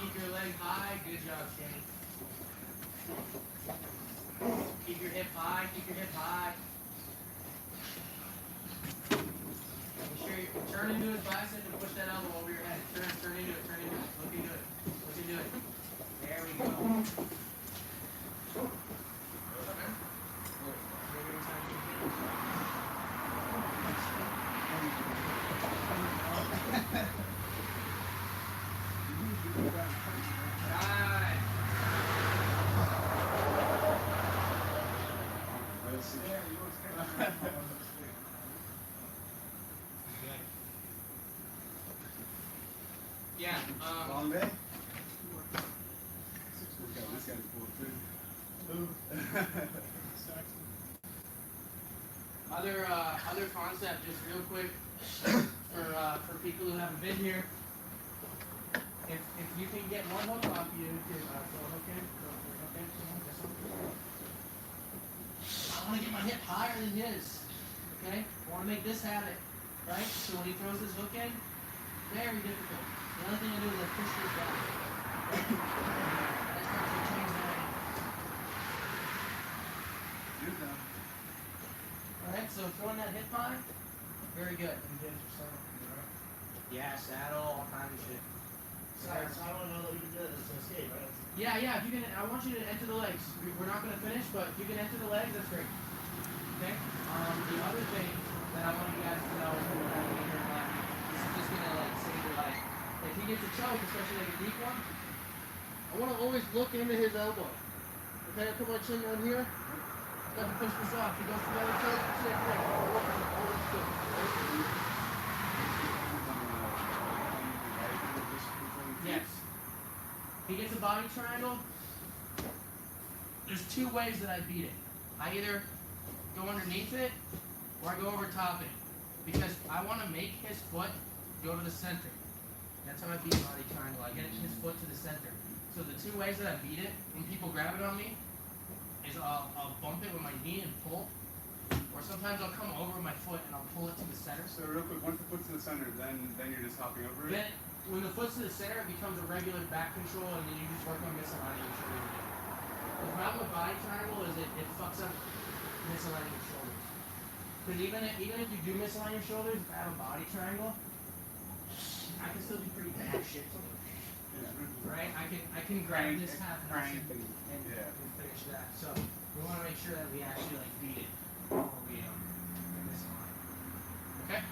Keep your leg high. Good job, Kenny. Keep your hip high. Make sure you turn into his bicep and push that elbow over your head. Turn into it. Looking good. There we go. Right. Yeah, Long day? This guy's cool too. other concept, just real quick, for people who haven't been here. If you can get one hook off you, throw a hook in, this one. I want to get my hip higher than his. Okay? I want to make this habit, right? So when he throws his hook in, very difficult. The only thing I do is I push this back. That's how you change that. Alright, so throwing that hip high, very good. Yeah, saddle, all kinds of shit. So I want to know that we can do this escape, right? Yeah, if you can, I want you to enter the legs. We're not going to finish, but if you can enter the legs, that's great. Okay? The other thing that I want you guys to know is this is just going to like save your life. If he gets a choke, especially like a deep one, I want to always look into his elbow. Okay, I put my chin down here. I have to push this off. He goes to the other choke, same thing. Always good. Yes. He gets a body triangle. There's two ways that I beat it. I either go underneath it or I go over top it. Because I want to make his foot go to the center. That's how I beat body triangle. I get his foot to the center. So the two ways that I beat it, when people grab it on me, is I'll bump it with my knee and pull, or sometimes I'll come over with my foot and I'll pull it to the center. So real quick, once the foot's in the center, then you're just hopping over it? Then, when the foot's to the center, it becomes a regular back control, and then you just work on misaligning your shoulders again. The problem with body triangle is it fucks up misaligning your shoulders. Because even if you do misalign your shoulders, if I have a body triangle, I can still do pretty bad shit to it. Right? I can grab this half and finish that. So we want to make sure that we actually like beat it before we misalign. Okay?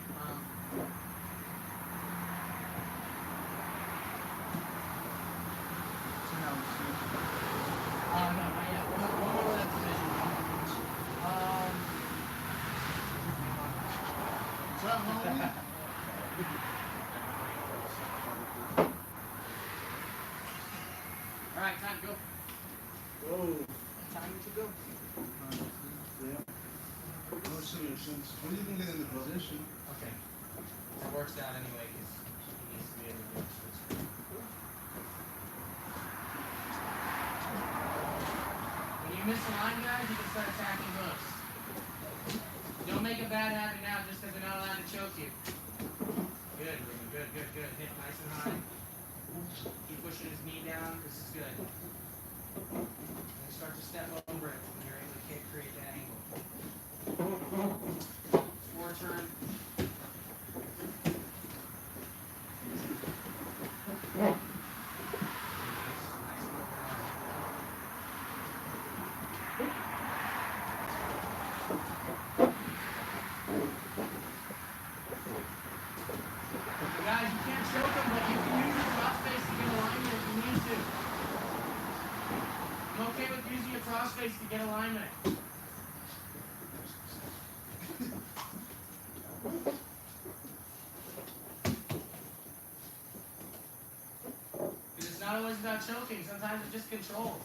No, not yet. One more left division. What's up, homie? Alright, time to go. Whoa. Time to go. Yeah. Oh, since when are you gonna get into position? Okay. It works out anyway because he needs to be able to do this. When you miss a line, guys, you can start attacking hooks. Don't make a bad habit now just because they're not allowed to choke you. Good, Ruben. Good. Hit nice and high. Keep pushing his knee down. This is good. And start to step over it when you're able to create that angle. Forward turn. Guys, you can't choke them, but you can use your crossface to get alignment if you need to. I'm okay with using your crossface to get alignment. Because it's not always about choking, sometimes it just controls.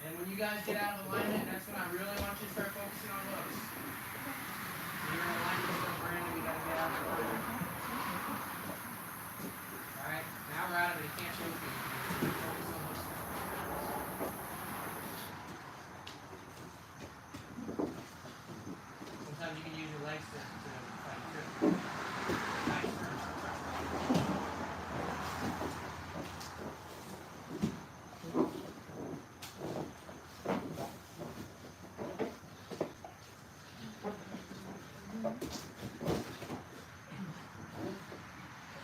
And when you guys get out of alignment, that's when I really want you to start focusing on hooks. When you're in alignment with the brand, we gotta get out of alignment. Alright, now we're out of it. You can't choke me. Focus on hooks now. Sometimes you can use your legs to fight too. Nice turn.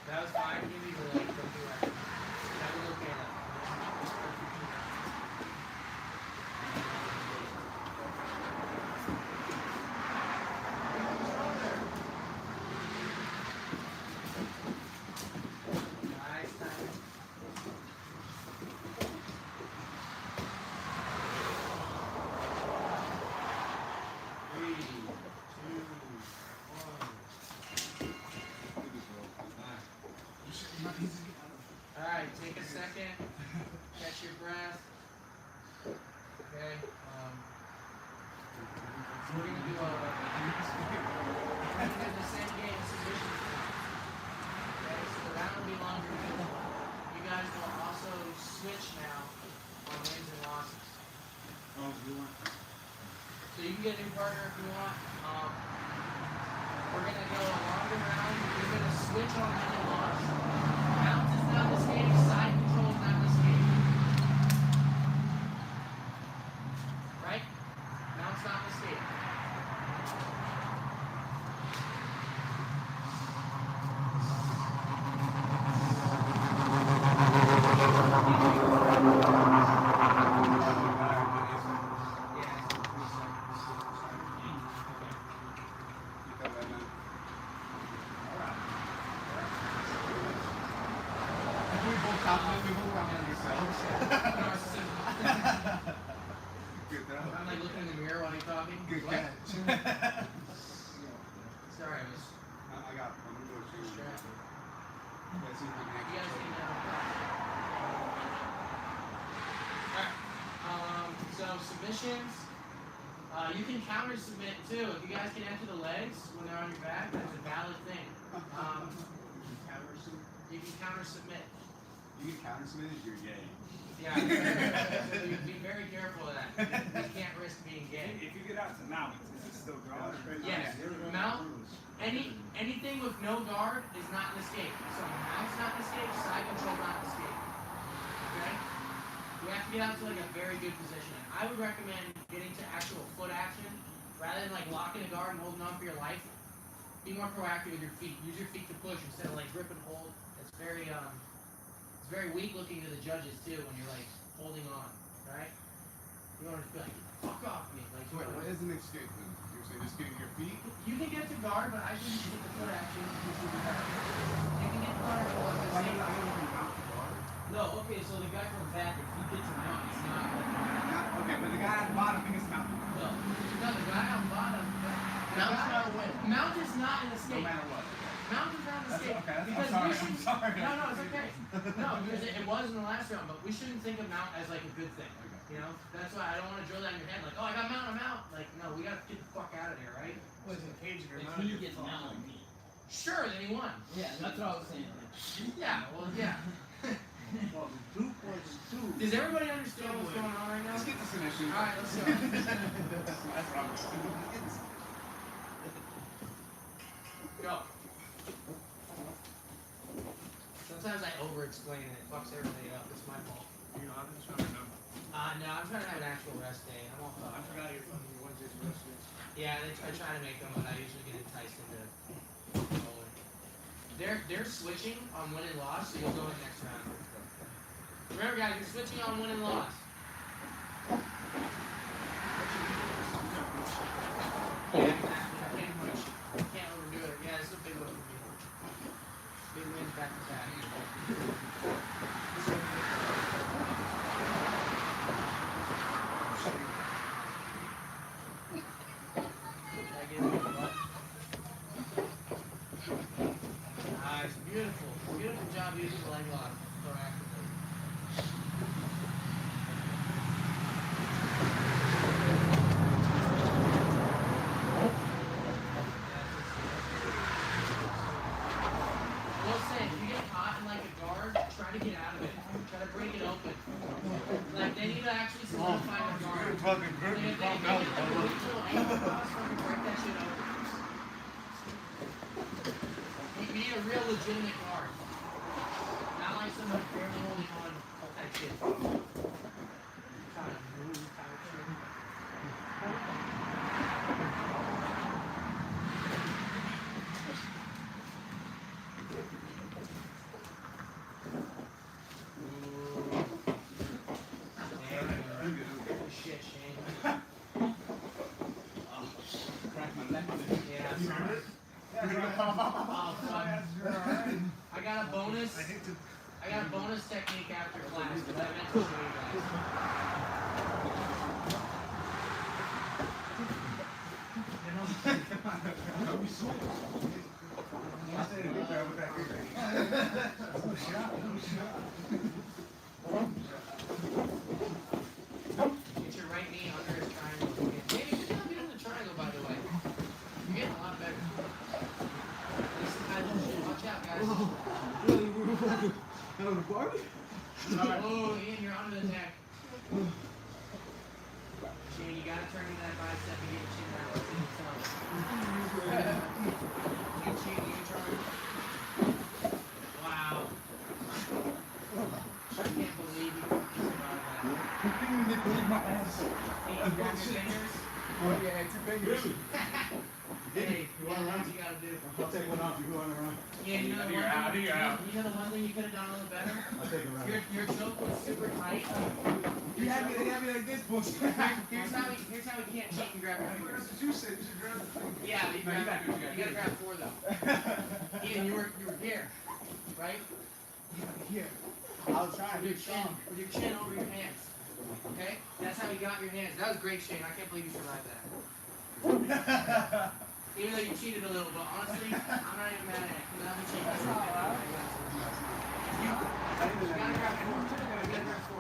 That was fine. Give me the leg. Don't do that. That was okay though. Nice time. 3, 2, 1. Alright, take a second. Catch your breath. Okay. We're gonna do the same game submissions now. Okay, so the round will be longer. You guys will also switch now on wins and losses. Oh, you want? So you can get a new partner if you want. We're gonna go a longer round. You're gonna switch on win and loss. Mounts is not this game. Side control is not this game. Right? Mounts not this game. I'm like looking in the mirror while you're talking. Good What? catch. Sorry, I was I got it. I'm gonna go shoot. distracted. Let's see if we can You guys actually- can Alright. So submissions. You can counter submit too. If you guys can enter the legs when they're on your back, that's a valid thing. You can counter submit. You can counter submit if you're gay. Yeah, so you be very careful of that. You can't risk being gay. If you get out to mount, is it still guard? Yes, mount. Anything with no guard is not an escape. So mount's not an escape, side control not an escape. Okay? You have to get out to like a very good position. I would recommend getting to actual foot action rather than like locking a guard and holding on for your life. Be more proactive with your feet. Use your feet to push instead of like grip and hold. It's very weak looking to the judges too when you're like holding on, right? You want to be like, fuck off me. Like, Wait, what is an escape then? You're saying just getting your feet? you can get to guard, but I think you should get the foot action. Which will be better. You can get guard or at the Why same don't time. you mount the guard? No, okay, so the guy from the back, if he gets him out, it's not like Okay, but the guy at the bottom he gets mounted. no, the guy on bottom. Mount's not a win. Mount is not an No escape. matter what. Mount is not an That's escape. okay, Because I'm we sorry, shouldn't. I'm sorry. No, it's okay. No, because it was in the last round, but we shouldn't think of Mount as like a good thing. You know, that's why I don't want to drill that in your head. Like, oh, I got Mount, I'm out. Like, no, we gotta get the fuck out of here, right? Was it Cajun or If not? he gets Mount, Sure, then he won. yeah, that's what I was saying. Yeah, well, yeah. Well, the 2.2. Does everybody understand what's going on right now? Let's get this in issue. All right, let's go. That's what I'm Go. Sometimes I over-explain and it fucks everybody up. It's my fault. You know, I'm just trying to know. No, I'm trying to have an actual rest day. I'm all I forgot your fucking Wednesday's rest day. Yeah, I try to make them, but I usually get enticed into rolling. They're switching on win and loss, so you'll go in next round. Remember, guys, you're switching on win and loss. Yeah, exactly. Can't overdo it. Yeah, it's a big one for me. Big wins back to back. Nice, beautiful. Beautiful job using the leg lock proactively. We'll say, if you get caught in like a guard, try to get out of it. Try to break it open. Like, they need to actually solidify the guard. Fucking grip They and get calm like down. a neutral angle cross, fucking break that shit open. You need a real legitimate guard. Not like someone barely holding on type shit. Kind of move type shit. Good shit, Shane. Crack my neck. Yeah. Oh, fuck. I got a bonus. I got a bonus technique after class that I meant to show you guys. Get your right knee under his triangle. Maybe you should get in the triangle, by the way. You're getting a lot better. This is kind of shit. Watch out, guys. Oh, Ian, you're under the deck. Shane, you gotta turn into that bicep and get your chin out. Let's see what's up. You chin, you turn. Wow. I can't believe you survived that. Hey, you grab your fingers. Oh yeah, 2 fingers. Hey, You want to run? what you gotta do. I'll take one off. You want to run? Yeah, you know the You're one out, thing, you're out. you know the one thing you could have done a little better? I'll take a run. Your choke was super tight. You had me like this, bullshit. Here's how we can't cheat and grab your fingers. That's what you said. You should grab the thing. Yeah, but No, you gotta do it, you gotta grab 4 though. Ian, you were here, right? Here. I was trying With to your chin over your hands. Okay? That's how you got your hands. That was great, Shane. I can't believe you survived that. Even though you cheated a little, but honestly, I'm not even mad at it. Because I'm a cheat. That's not allowed. You gotta grab 4. You gotta grab 4.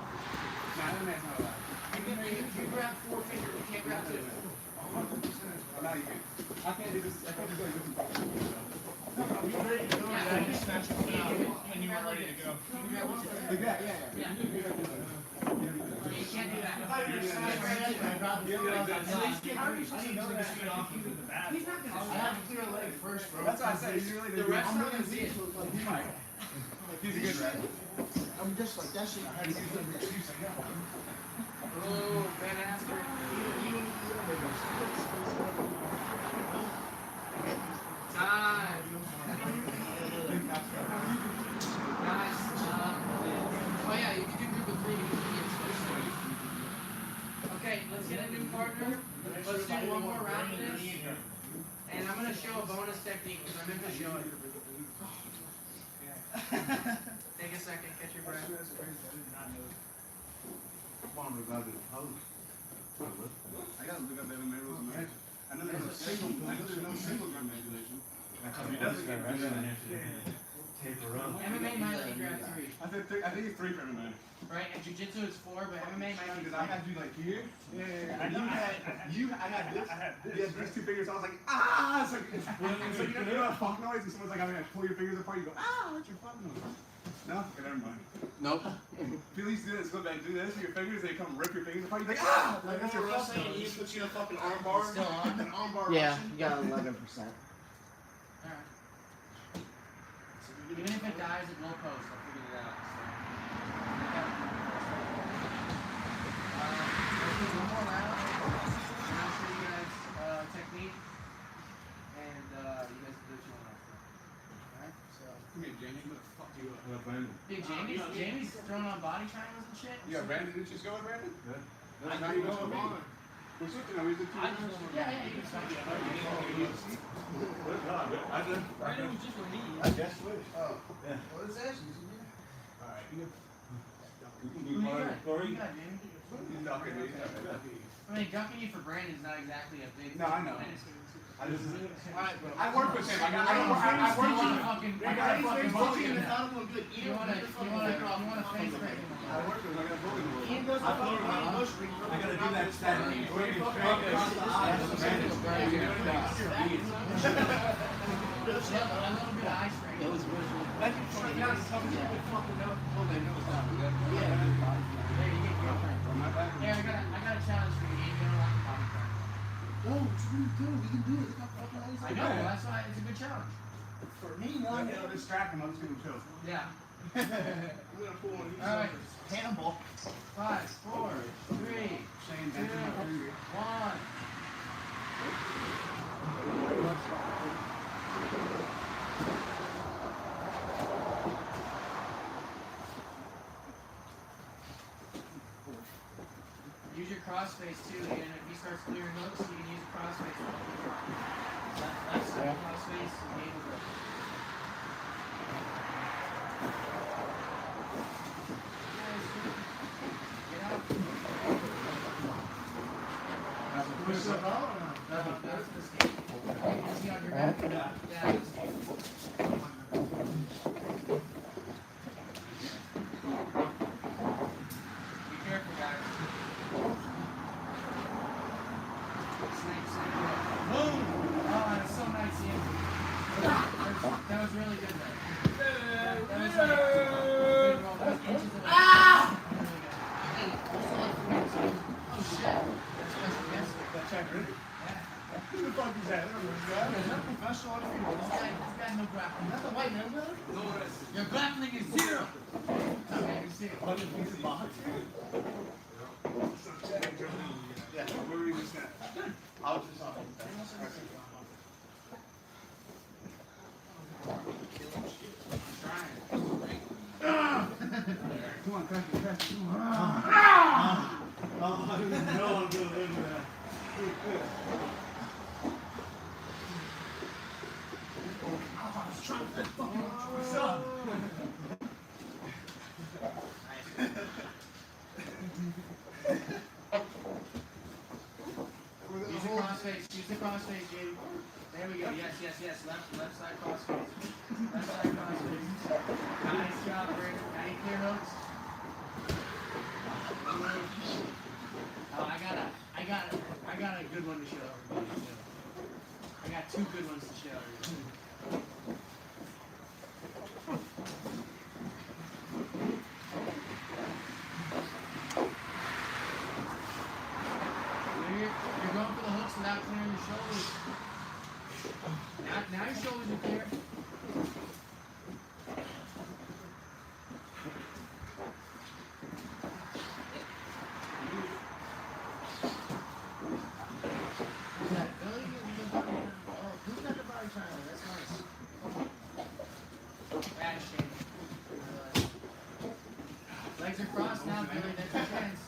Nah, that's not allowed. You grab 4 fingers. You can't grab 2. And you were ready to go. Like that, yeah. You can't do that. I have to clear a leg first, bro. That's what I said. He's really The ref's not gonna see it. He's a good ref. I'm just like that shit. I had to use an excuse. Oh, Van Aster. Time. Nice job. Oh yeah, you can do group of 3. You can get switched. Okay, let's get a new partner. Let's do one more round of this. And I'm gonna show a bonus technique because I meant to show it. Take a second, catch your breath. I gotta look up MMA rules and matches. I know there's no single gun regulation. MMA might let you grab 3. I think it's 3 for MMA. Right, and jiu-jitsu is 4, but MMA might be Because 3. I had you like here. Yeah. And I had this. You had these 2 fingers. I was like, ah! It's like, you know that fuck noise? And someone's like, I'm gonna pull your fingers apart. You go, ah! What's your fuck noise? No? Okay, never mind. Nope. People used to do this. Go back, do this with your fingers. They come rip your fingers apart. You're like, ah! Like, that's your fuck wrestling and noise. you put you in a fucking arm bar. Still on? An arm bar. Yeah, Russian. you got 11%. Alright. Even if it dies at low post, I'll figure it out. Let's do one more round, and I'll show you guys technique, and you guys can do what you want after. Alright, so. Come here, Jamie. I'm gonna fuck you up. Dude, Jamie's throwing on body triangles and shit. Yeah, Brandon, didn't you just go with Brandon? I Now you go with me. We're switching now. We did 2 rounds. Yeah, you can start. Brandon was just with me. I guess which. What is that? Alright. Who you got? Who you got, Jamie? He's ducking me. I mean, ducking you for Brandon's not exactly a big. No, I know. I just. Alright, bro. I work with him. I work You with him. wanna fucking bully him now. You wanna face break him. I work with him. I got bullied him. Ian goes to fucking run bush ring. I gotta do that standing. A little bit of eye strain. There you get girlfriend. Hey, I got a challenge for you. You don't like the body part. No, it's really good. We can do it. I know, that's why it's a good challenge. For me, no. Like, it'll distract him. I'll just give him chills. Yeah. I'm gonna pull on you. Alright. Cannonball. 5, 4, 3, 2, 1. Shane, benching my finger. Use your crossface too, and if he starts clearing hooks, you can use a crossface. That's crossface, navel grip. Get out. Push up out. That's the skate. You see on your back? Yeah, that's the skate. Be careful, guys. Snake, snake. Boom! Oh, that's so nice, Ian. That was really good, though. That was good roll. That was inches of it. Oh, shit. That's yes. Who the fuck is that? Is that professional? This guy no grappling. That's a white man, brother? Your grappling is 0! Okay, you see it. Yeah, where were you just at? I was just Trying. Come on, crack it, crack it. Come on. No, I'm gonna live with that. What's up? Use the crossface, Jamie. There we go. Yes. Left side crossface. Left side crossface. Nice job, Brandon. Now you clear hooks. Legs are crossed now, Billy. That's your chance.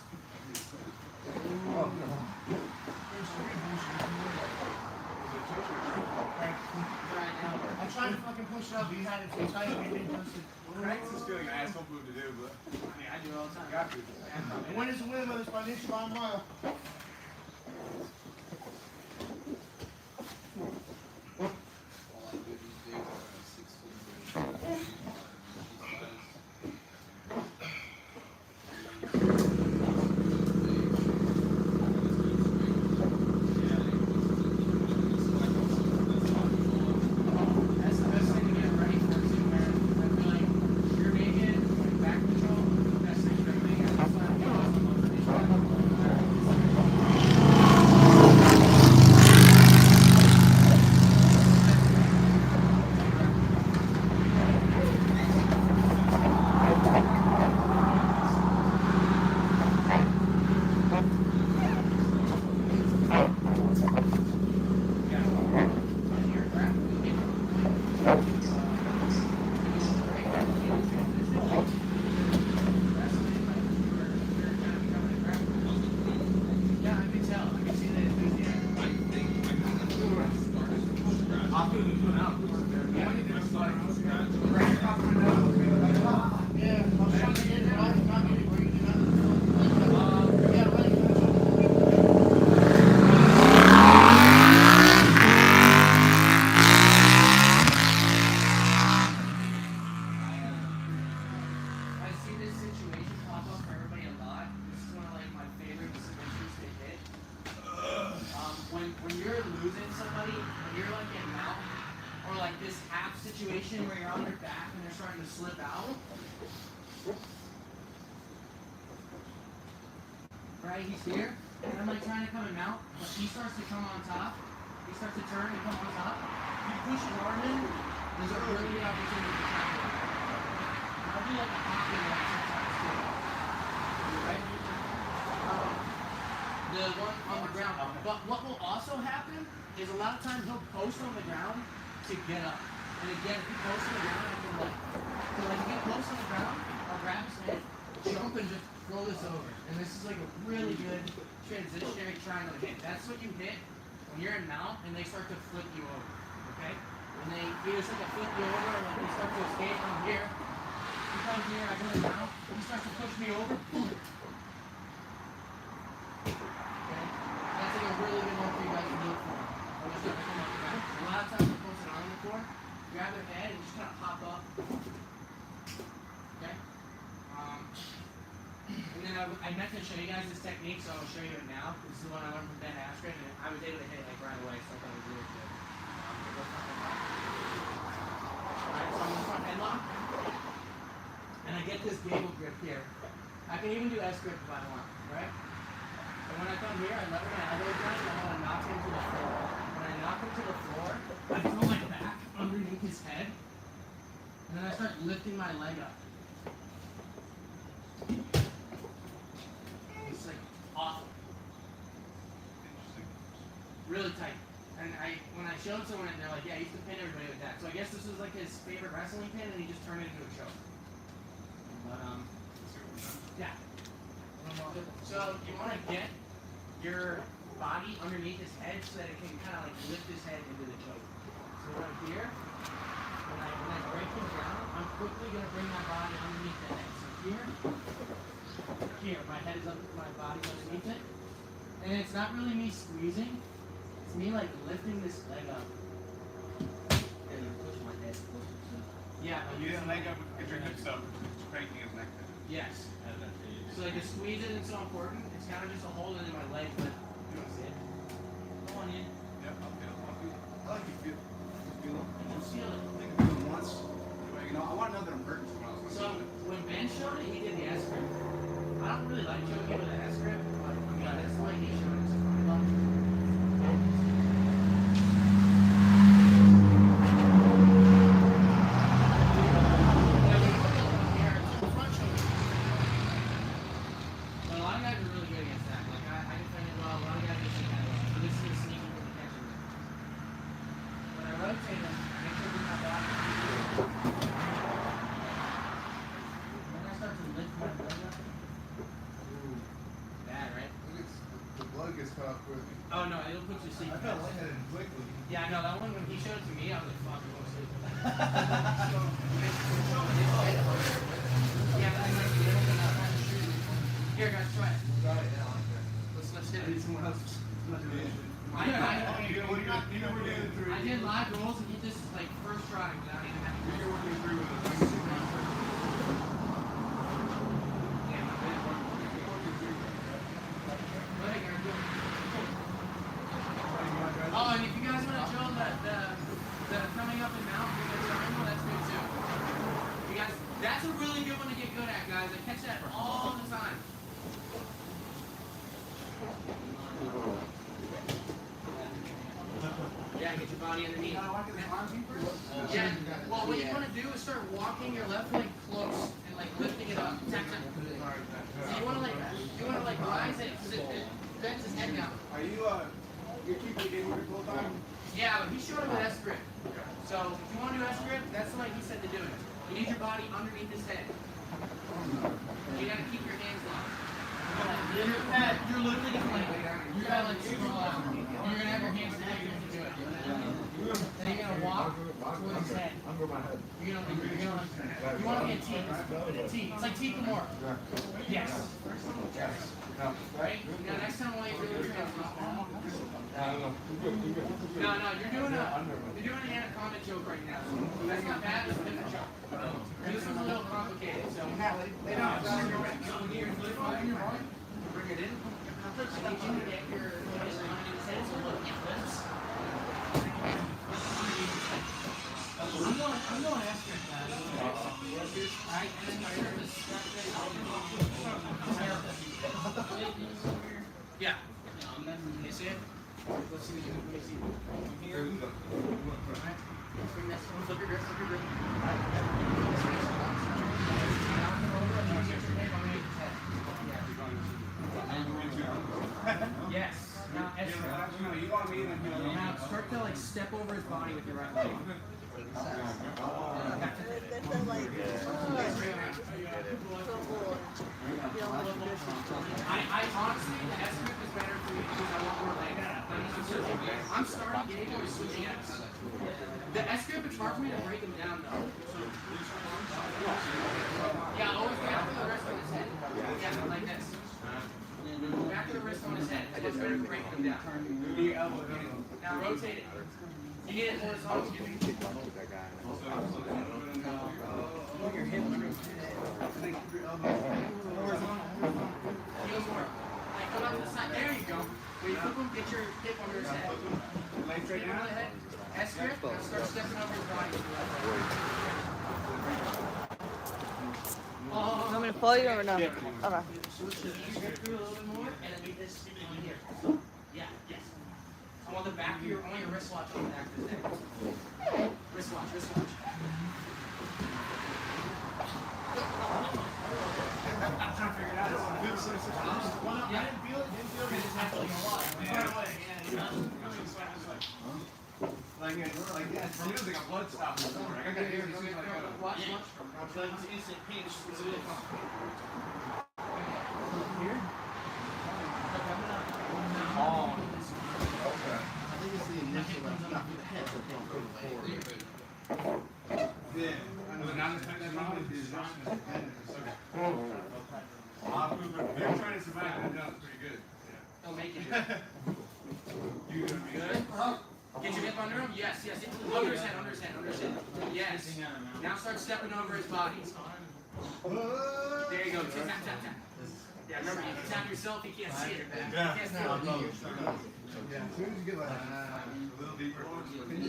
Alright, now, I'm trying to fucking push it up, but you had it too tight. You didn't push it. Crank's is feeling an asshole move to do, but I mean, I do it all the time. got to. And when is the win, whether it's by an inch or by a mile? That's the best thing to get ready for too, man. I feel like if you're naked, like back control, the best thing for everything is to not get off the Yeah, I can tell. I can see the enthusiasm. Yeah, I'm trying to get it right. Not getting where you do that. Yeah, right. I see this situation pop up for everybody a lot. This is one of like my favorite submissions to hit. When you're losing somebody, when you're like in mount, or like this half situation where you're on their back and they're starting to slip out. Right, he's here, and I'm like trying to come in mount, but he starts to come on top. He starts to turn and come on top. You push his arm in, there's a really good opportunity to tackle him. I'll do like a hockey line sometimes too. Right? The one on the ground. But what will also happen is a lot of times he'll post on the ground to get up. And again, if he posts on the ground, I can like, so like if he posts on the ground, I'll grab his head, jump and just throw this over. And this is like a really good transitionary triangle hit. That's what you hit when you're in mount and they start to flip you over. Okay? When they either start to flip you over or like they start to escape from here. He comes here, I go in mount, he starts to push me over. Boom. Okay? That's like a really good one for you guys to look for. Or just start to come up the back. A lot of times they post an arm on the floor, grab their head and just kind of pop up. Okay? And then I meant to show you guys this technique, so I'll show you it now. This is the one I learned from Ben Askren, and I was able to hit it like right away, so I thought it was really good. Alright, so I'm in the front headlock. And I get this gable grip here. I can even do S grip if I want, right? And when I come here, I lever my elbows down and I want to knock him to the floor. When I knock him to the floor, I throw my back underneath his head, and then I start lifting my leg up. It's like awful. Really tight. And when I showed someone, they're like, yeah, he used to pin everybody with that. So I guess this was like his favorite wrestling pin, and he just turned it into a choke. But, yeah. So you want to get your body underneath his head so that it can kind of like lift his head into the choke. So right here, when I break him down, I'm quickly going to bring my body underneath the head. So here, my head is up, my body's underneath it. And it's not really me squeezing, it's me like lifting this leg up. And you push my head closer to. Yeah, but You didn't leg up, get your hips up, cranking his neck down. yes. So like the squeeze isn't so important. It's kind of just a hold in my leg, but you want to see it? Come on in. Yep, I'll feel it. I like you feel it. You feel it. I think I feel it once. You know, I want to know that I'm hurting someone else. So when Ben showed it, he did the S grip. I don't really like choking with an S grip, but I mean, that's the way he showed it. So I love it. But a lot of guys are really good against that. Like I defended well. A lot of guys are sneaky well. So this is a sneaky for the catcher. When I rotate them, I make sure we have that. When I start to lift my leg up, Oh no, it'll put you to sleep. Yeah, I know that one when he showed it to me, I was like, fuck, I'm going to sleep. Yeah, but then like, here guys, try it. Let's hit it. Someone else. I did live goals and he just like first try without even having to. You're working through with Yeah, my bad. What are you gonna do? Oh, and if you guys want to show the coming up and mount for the triangle, that's good too. You guys, that's a really good one to get good at, guys. I catch that all the time. Yeah, get your body underneath. Yeah. Well, what you want to do is start walking your left leg close and like lifting it up. Tap, tap. So you want to like rise it because it bends his head down. Are you you're keeping the game grip the whole time? Yeah, but he showed him an S grip. So if you want to do S grip, that's the way he said to do it. You need your body underneath his head. You gotta keep your hands locked. You're literally gonna like, you're gonna like super low. You're gonna have your hands together to do it. Then you're gonna walk towards his head. You want to be a T. A T. It's like T Kimura. Yes. Right? Now next time while you're really transform. No, you're doing an anaconda joke right now. That's not bad, it's a different joke. This one's a little complicated, so bring it in. I need you to get your head, so look, this. I'm going after it, guys. Alright, and then my service. Yeah. You see it? Let's see what you can see. Here. Alright. Bring this one. Flip your grip, flip your grip. Yes. Now, now start to like step over his body with your right leg. I honestly, the S grip is better for me because I want more leg. I'm starting getting or switching X. The S grip, it's hard for me to break him down though. Yeah, always back to the wrist on his head. Yeah, like this. Back to the wrist on his head. It's much better for breaking him down. Now rotate it. You get it horizontal. Your hip. Heels more. Like come out to the side. There you go. When you flip him, get your hip under his head. Legs right now. S grip. Now start stepping over his body. You want me to pull you or no? Okay. Switch the knees through a little bit more, and then do this on here. Yeah, yes. I want the back of your, I want your wristwatch on the back of his neck. Wristwatch, wristwatch. I'm trying to figure it out. Yeah, I didn't feel it. Because it's actually a lot. Like for me, it was like a blood stop. Like I got here, Watch. Like it's instant pain. It's really fun. Here? Oh. Okay. I think it's the initial stuff with the head that don't go forward. Yeah. Was it not expected wrong? Okay. They're trying to survive that. That was pretty good. They'll make it. You gonna be Good. Get your hip under him. Yes. Under his head. Yes. Now start stepping over his body. There you go. Tap, tap, tap. Yeah, remember, you can tap yourself, you can't see it. Yeah. You can't feel it. Yeah, as soon as you get like A little deeper.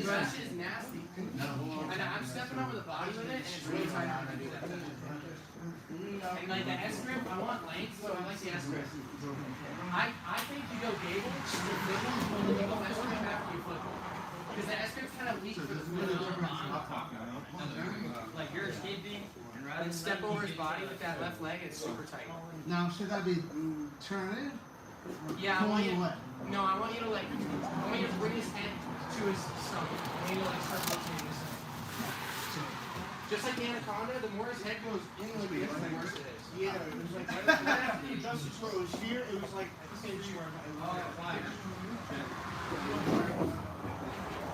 That shit is nasty. And I'm stepping over the body with it, and it's really hard when I do that. And like the S grip, I want length, so I like the S grip. I think you go gable, you go S grip after you flip. Because the S grip's kind of weak for the flip. Like you're skipping, and step over his body with that left leg, it's super tight. now, should I be turning? Yeah, I want you. Pulling away? No, I want you to like. I want you to bring his head to his stomach. I want you to like start rotating his stomach. Just like the anaconda, the more his head goes in like this, the worse it is. Yeah, it was like right after the adjusted score was here, it was like at the same time.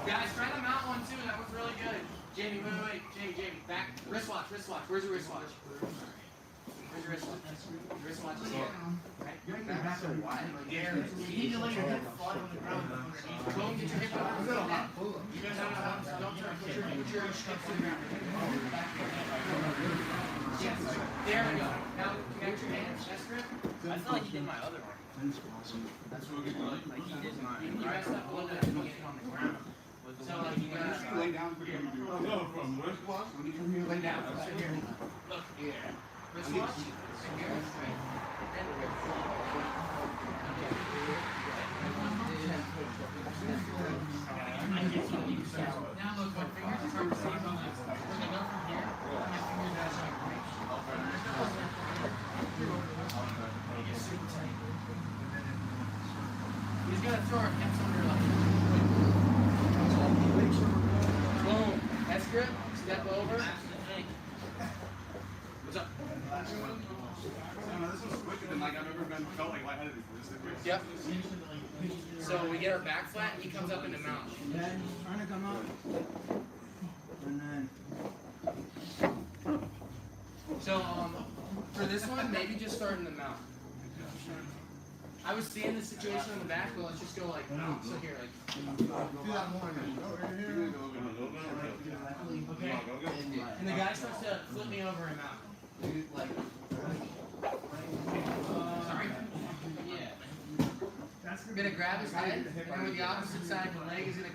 Guys, try the mount one too. That was really good. Jamie, wait. Jamie, back. Wristwatch. Where's your wristwatch? Where's your wristwatch? Your wristwatch is here. Right? You're making back so wide. There. You need to lay your hip flat on the ground. Go and get your hip on the ground. You guys don't turn. Put your hips to the ground. Yes. There we go. Now connect your hands. Chest grip. I feel like he did my other one. That's what we get. Like he did mine. You rest up a little bit and get on the ground. So like you gotta Lay down for you to do. No, from wristwatch, when you come here, lay down. Sit here. look. Wristwatch. Right here. Right. Now look, my fingers are hard to see on this. We're gonna go from here. My fingers out like reach. Get super tight. He's gonna throw our hips under like. Boom. That's grip. Step over. What's up? No, this was quicker than like I've ever been felt like lightheaded before. This is quick. Yep. So we get our back flat and he comes up in the mount. Then trying to come up. And then. So for this one, maybe just start in the mount. I was seeing the situation in the back, but let's just go like so here, like. Do that more now. Okay. And the guy starts to flip me over and out. Sorry. Yeah. I'm gonna grab his head, and with the opposite side of the leg is gonna